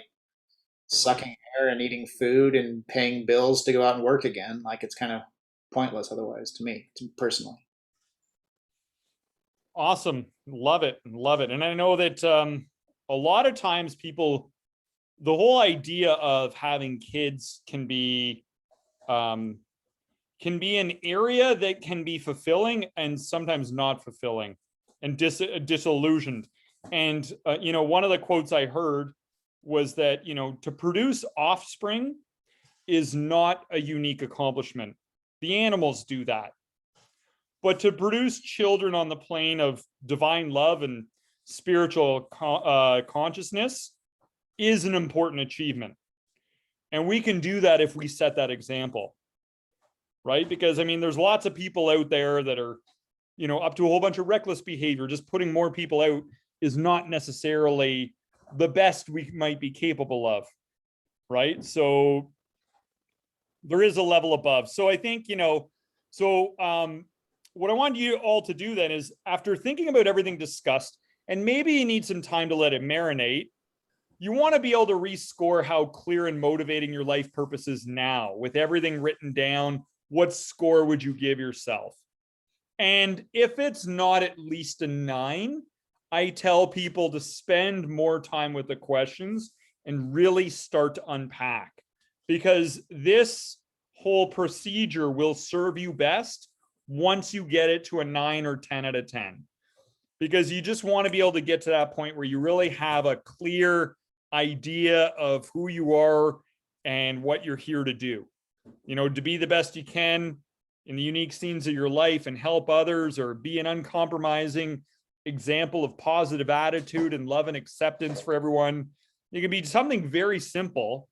Speaker 2: sucking air and eating food and paying bills to go out and work again. Like it's kind of pointless otherwise, to me, personally.
Speaker 1: Awesome. Love it. Love it. And I know that a lot of times people, the whole idea of having kids can be an area that can be fulfilling and sometimes not fulfilling and disillusioned. And, one of the quotes I heard was that, to produce offspring is not a unique accomplishment. The animals do that. But to produce children on the plane of divine love and spiritual consciousness is an important achievement. And we can do that if we set that example, right? Because, there's lots of people out there that are, up to a whole bunch of reckless behavior. Just putting more people out is not necessarily the best we might be capable of, right? So there is a level above. So I think, what I want you all to do then is, after thinking about everything discussed, and maybe you need some time to let it marinate, you want to be able to rescore how clear and motivating your life purpose is now. With everything written down, what score would you give yourself? And if it's not at least a 9, I tell people to spend more time with the questions and really start to unpack, because this whole procedure will serve you best once you get it to a 9 or 10 out of 10, because you just want to be able to get to that point where you really have a clear idea of who you are and what you're here to do, to be the best you can in the unique scenes of your life and help others, or be an uncompromising example of positive attitude and love and acceptance for everyone. It can be something very simple,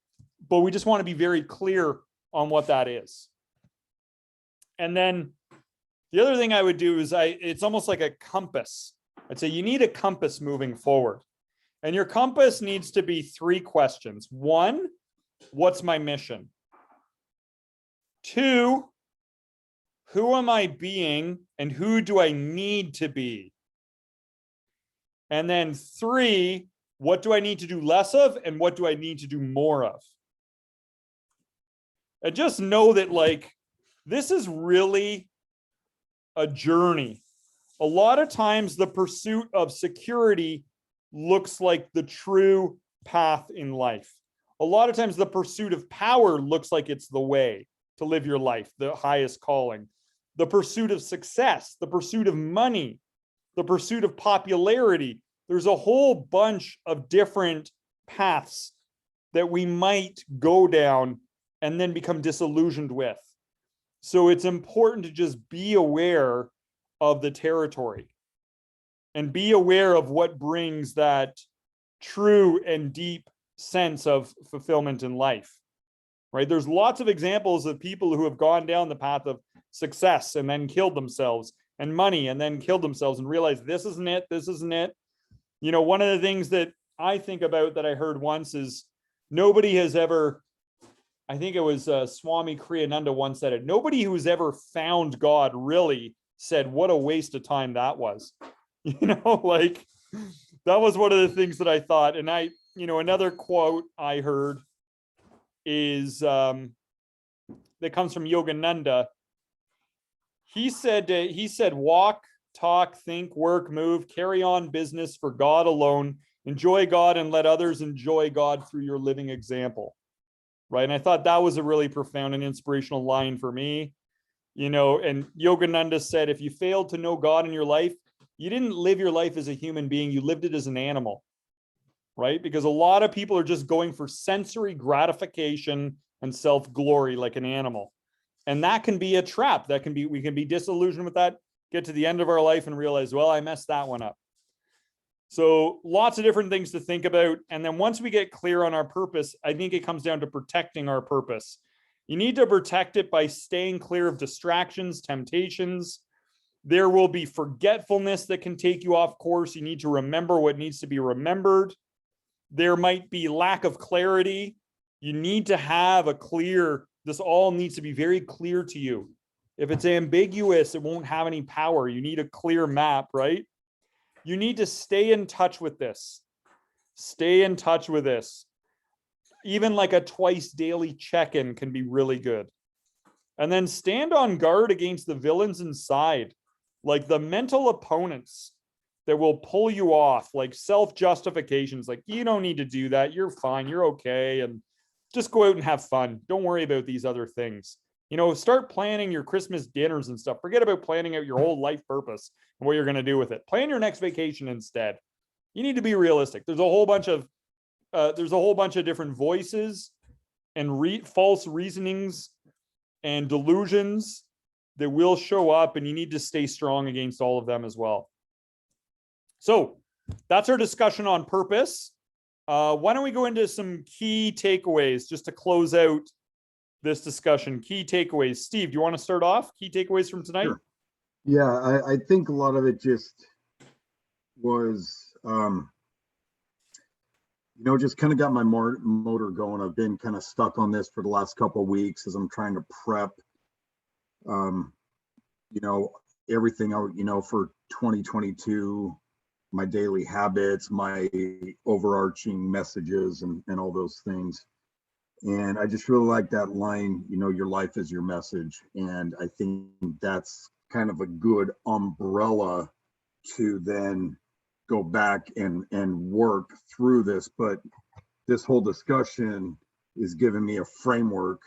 Speaker 1: but we just want to be very clear on what that is. And then the other thing I would do is it's almost like a compass. I'd say you need a compass moving forward. And your compass needs to be 3 questions. 1, what's my mission? 2, who am I being and who do I need to be? And then 3, what do I need to do less of and what do I need to do more of? And just know that, like, this is really a journey. A lot of times the pursuit of security looks like the true path in life. A lot of times the pursuit of power looks like it's the way to live your life, the highest calling. The pursuit of success, the pursuit of money, the pursuit of popularity. There's a whole bunch of different paths that we might go down and then become disillusioned with. So it's important to just be aware of the territory and be aware of what brings that true and deep sense of fulfillment in life, right? There's lots of examples of people who have gone down the path of success and then killed themselves, and money and then killed themselves, and realized this isn't it, this isn't it. One of the things that I think about that I heard once is nobody has ever I think it was Swami Kriyananda once said it. Nobody who's ever found God really said what a waste of time that was. Like that was one of the things that I thought. And another quote I heard is that comes from Yogananda. He said, walk, talk, think, work, move, carry on business for God alone, enjoy God and let others enjoy God through your living example. Right. And I thought that was a really profound and inspirational line for me. And Yogananda said, if you failed to know God in your life, you didn't live your life as a human being, you lived it as an animal. Right? Because a lot of people are just going for sensory gratification and self-glory like an animal. And that can be a trap. We can be disillusioned with that, get to the end of our life and realize, well, I messed that one up. So lots of different things to think about. And then once we get clear on our purpose, I think it comes down to protecting our purpose. You need to protect it by staying clear of distractions, temptations. There will be forgetfulness that can take you off course. You need to remember what needs to be remembered. There might be lack of clarity. You need to have this all needs to be very clear to you. If it's ambiguous, it won't have any power. You need a clear map, right? You need to stay in touch with this. Stay in touch with this. Even like a twice daily check-in can be really good. And then stand on guard against the villains inside, like the mental opponents that will pull you off, like self-justifications, like you don't need to do that. You're fine. You're okay. And just go out and have fun. Don't worry about these other things. Start planning your Christmas dinners and stuff. Forget about planning out your whole life purpose and what you're going to do with it. Plan your next vacation instead. You need to be realistic. There's a whole bunch of different voices and false reasonings and delusions that will show up, and you need to stay strong against all of them as well. So that's our discussion on purpose. Why don't we go into some key takeaways just to close out this discussion? Key takeaways. Steve, do you want to start off? Key takeaways from tonight?
Speaker 3: Sure. Yeah, I think a lot of it just was, just kind of got my motor going. I've been kind of stuck on this for the last couple of weeks as I'm trying to prep, everything out, for 2022, my daily habits, my overarching messages and all those things. And I just really like that line, your life is your message. And I think that's kind of a good umbrella to then go back and work through this. But this whole discussion is giving me a framework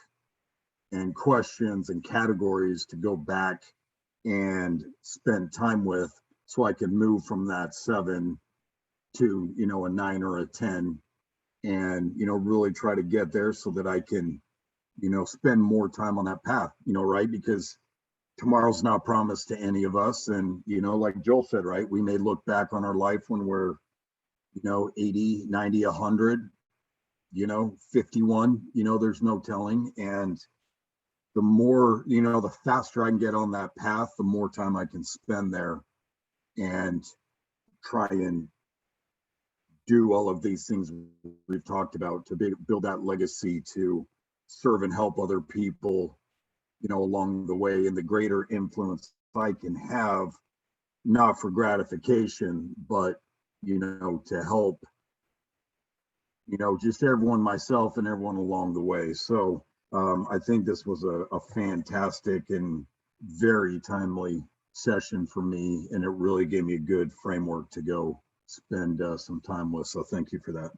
Speaker 3: and questions and categories to go back and spend time with, so I can move from that 7 to, a 9 or a 10, and, really try to get there so that I can, spend more time on that path, right? Because tomorrow's not promised to any of us. And, like Joel said, right, we may look back on our life when we're, 80, 90, 100, 51, there's no telling. And the more, the faster I can get on that path, the more time I can spend there and try and do all of these things we've talked about to build that legacy, to serve and help other people, along the way, and the greater influence I can have, not for gratification, but, to help, just everyone, myself and everyone along the way. So I think this was a fantastic and very timely session for me, and it really gave me a good framework to go spend some time with. So thank you for that.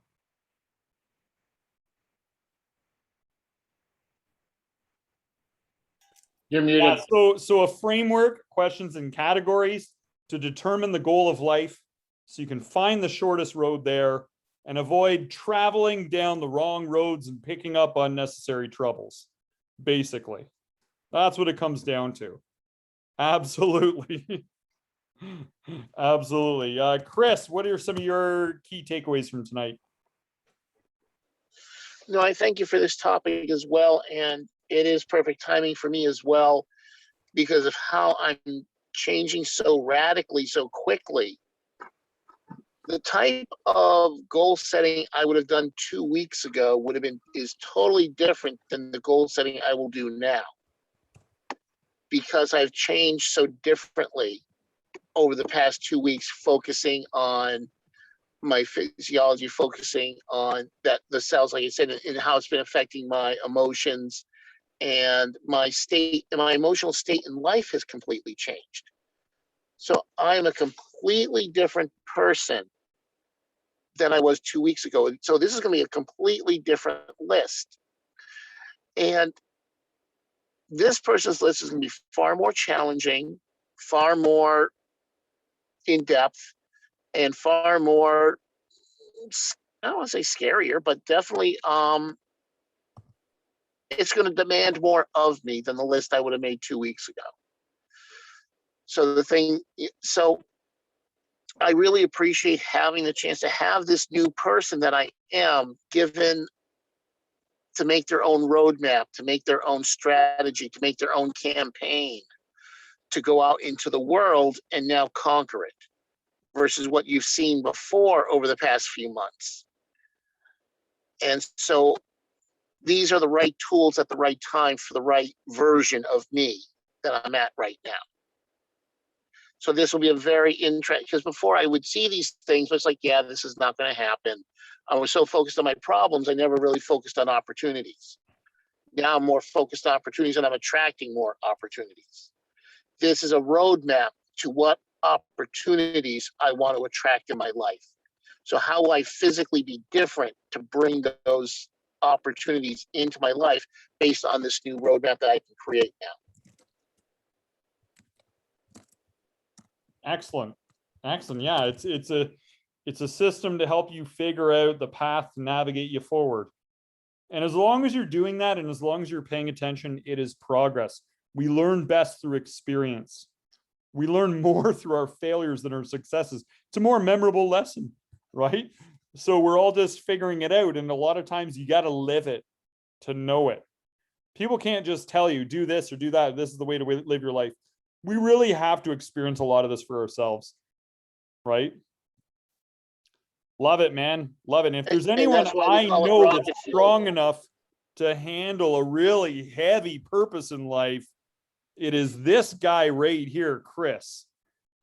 Speaker 2: You're muted.
Speaker 1: So a framework, questions and categories to determine the goal of life, so you can find the shortest road there and avoid traveling down the wrong roads and picking up unnecessary troubles. Basically, that's what it comes down to. Absolutely. Absolutely. Chris, what are some of your key takeaways from tonight?
Speaker 4: No, I thank you for this topic as well. And it is perfect timing for me as well, because of how I'm changing so radically, so quickly. the type of goal setting I would have done 2 weeks ago is totally different than the goal setting I will do now, because I've changed so differently over the past 2 weeks, focusing on my physiology, focusing on the cells, like I said, and how it's been affecting my emotions, and my emotional state in life has completely changed. So I'm a completely different person than I was 2 weeks ago. So this is going to be a completely different list. And this person's list is going to be far more challenging, far more in depth, and far more, I don't want to say scarier, but definitely it's going to demand more of me than the list I would have made 2 weeks ago. So I really appreciate having the chance to have this new person that I am given to make their own roadmap, to make their own strategy, to make their own campaign, to go out into the world and now conquer it, versus what you've seen before over the past few months. And so these are the right tools at the right time for the right version of me that I'm at right now. So this will be a very interesting, because before I would see these things, but it's like, yeah, this is not going to happen. I was so focused on my problems, I never really focused on opportunities. Now I'm more focused on opportunities, and I'm attracting more opportunities. This is a roadmap to what opportunities I want to attract in my life. So how will I physically be different to bring those opportunities into my life based on this new roadmap that I can create now?
Speaker 1: Excellent. Excellent. Yeah, it's a system to help you figure out the path to navigate you forward. And as long as you're doing that, and as long as you're paying attention, it is progress. We learn best through experience. We learn more through our failures than our successes. It's a more memorable lesson, right? So we're all just figuring it out. And a lot of times you got to live it to know it. People can't just tell you, do this or do that. This is the way to live your life. We really have to experience a lot of this for ourselves, right? Love it, man. Love it. And if there's anyone I know that's strong enough to handle a really heavy purpose in life, it is this guy right here, Chris,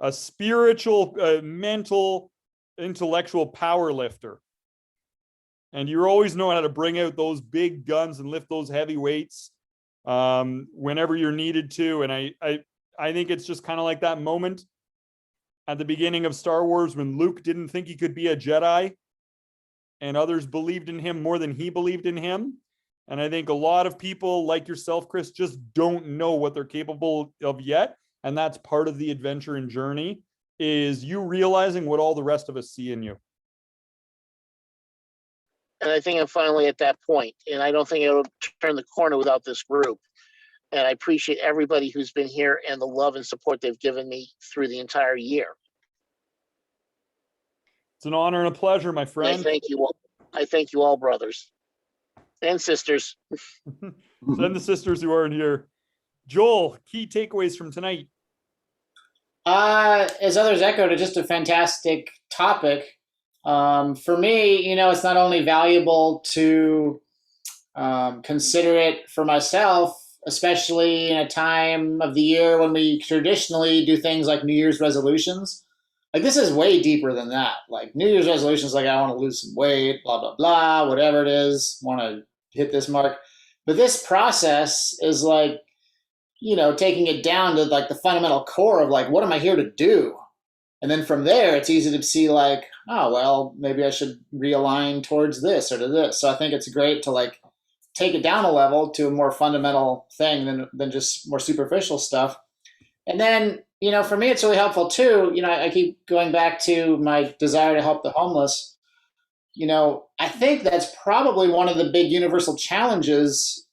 Speaker 1: a spiritual, mental, intellectual power lifter. And you always know how to bring out those big guns and lift those heavy weights whenever you're needed to. And I think it's just kind of like that moment at the beginning of Star Wars when Luke didn't think he could be a Jedi and others believed in him more than he believed in him. And I think a lot of people like yourself, Chris, just don't know what they're capable of yet. And that's part of the adventure and journey, is you realizing what all the rest of us see in you.
Speaker 4: And I think I'm finally at that point, and I don't think it'll turn the corner without this group. And I appreciate everybody who's been here and the love and support they've given me through the entire year.
Speaker 1: It's an honor and a pleasure, my friend.
Speaker 4: I thank you all. I thank you all, brothers and sisters.
Speaker 1: Send the sisters who aren't here. Joel, key takeaways from tonight.
Speaker 2: As others echoed, just a fantastic topic. For me, it's not only valuable to consider it for myself, especially in a time of the year when we traditionally do things like New Year's resolutions. Like, this is way deeper than that. Like, New Year's resolutions, like, I want to lose some weight, blah, blah, blah, whatever it is, want to hit this mark. But this process is like, taking it down to like the fundamental core of like, what am I here to do? And then from there, it's easy to see like, oh, well, maybe I should realign towards this or to this. So I think it's great to like take it down a level to a more fundamental thing than just more superficial stuff. And then, for me, it's really helpful too. I keep going back to my desire to help the homeless. I think that's probably one of the big universal challenges.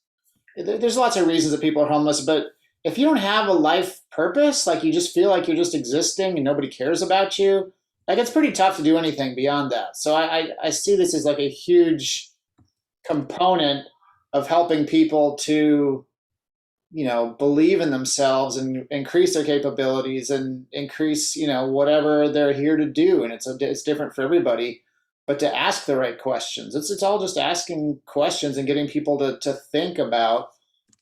Speaker 2: There's lots of reasons that people are homeless, but if you don't have a life purpose, like you just feel like you're just existing and nobody cares about you, like it's pretty tough to do anything beyond that. So I see this as like a huge component of helping people to believe in themselves and increase their capabilities and increase, whatever they're here to do. And it's different for everybody, but to ask the right questions. It's all just asking questions and getting people to think about,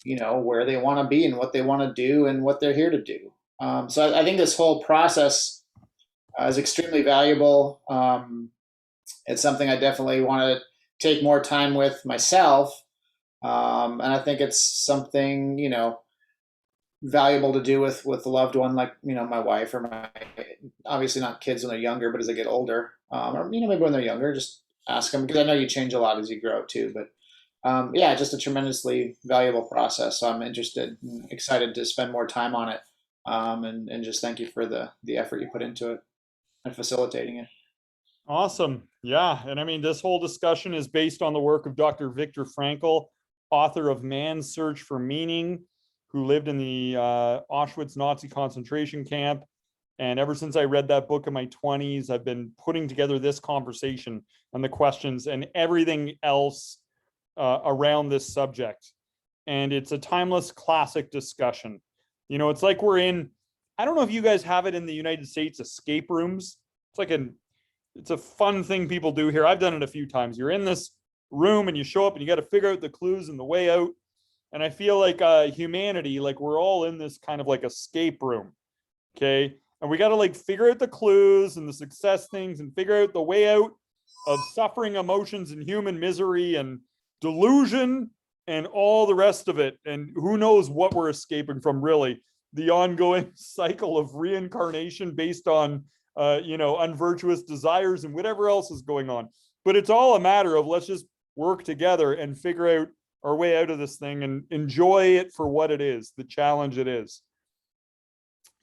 Speaker 2: where they want to be and what they want to do and what they're here to do. So I think this whole process is extremely valuable. It's something I definitely want to take more time with myself. And I think it's something, valuable to do with a loved one, like, my wife or obviously not kids when they're younger, but as they get older, or, maybe when they're younger, just ask them, because I know you change a lot as you grow too, but yeah, just a tremendously valuable process. So I'm interested and excited to spend more time on it. And just thank you for the effort you put into it and facilitating it.
Speaker 1: Awesome. Yeah. And I mean, this whole discussion is based on the work of Dr. Viktor Frankl, author of Man's Search for Meaning, who lived in the Auschwitz Nazi concentration camp. And ever since I read that book in my 20s, I've been putting together this conversation and the questions and everything else around this subject. And it's a timeless classic discussion. It's like we're in, I don't know if you guys have it in the United States, escape rooms. It's a fun thing people do here. I've done it a few times. You're in this room and you show up and you got to figure out the clues and the way out. And I feel like humanity, like we're all in this kind of like escape room. Okay. And we got to like figure out the clues and the success things and figure out the way out of suffering, emotions, and human misery and delusion and all the rest of it. And who knows what we're escaping from, really. The ongoing cycle of reincarnation based on unvirtuous desires and whatever else is going on. But it's all a matter of let's just work together and figure out our way out of this thing and enjoy it for what it is, the challenge it is.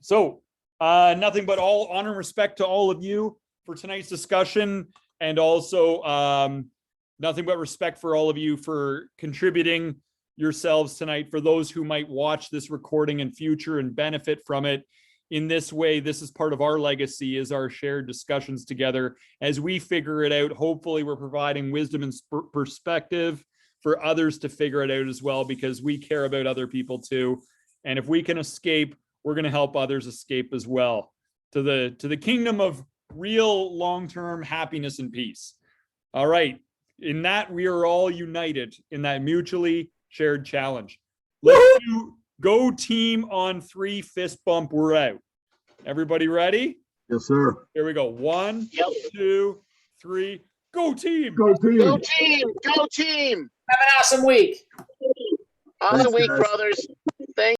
Speaker 1: So nothing but all honor and respect to all of you for tonight's discussion, and also nothing but respect for all of you for contributing yourselves tonight. For those who might watch this recording in future and benefit from it in this way, this is part of our legacy, is our shared discussions together as we figure it out. Hopefully we're providing wisdom and perspective for others to figure it out as well, because we care about other people too. And if we can escape, we're going to help others escape as well to the kingdom of real long-term happiness and peace. All right. In that, we are all united in that mutually shared challenge. Let's do go team on 3, fist bump, we're out. Everybody ready?
Speaker 3: Yes, sir.
Speaker 1: Here we go. 1, 2, 3, go team.
Speaker 3: Go team.
Speaker 4: Go team. Go team.
Speaker 2: Have an awesome week.
Speaker 4: Awesome
Speaker 3: Thanks,
Speaker 4: week,
Speaker 3: guys.
Speaker 4: brothers.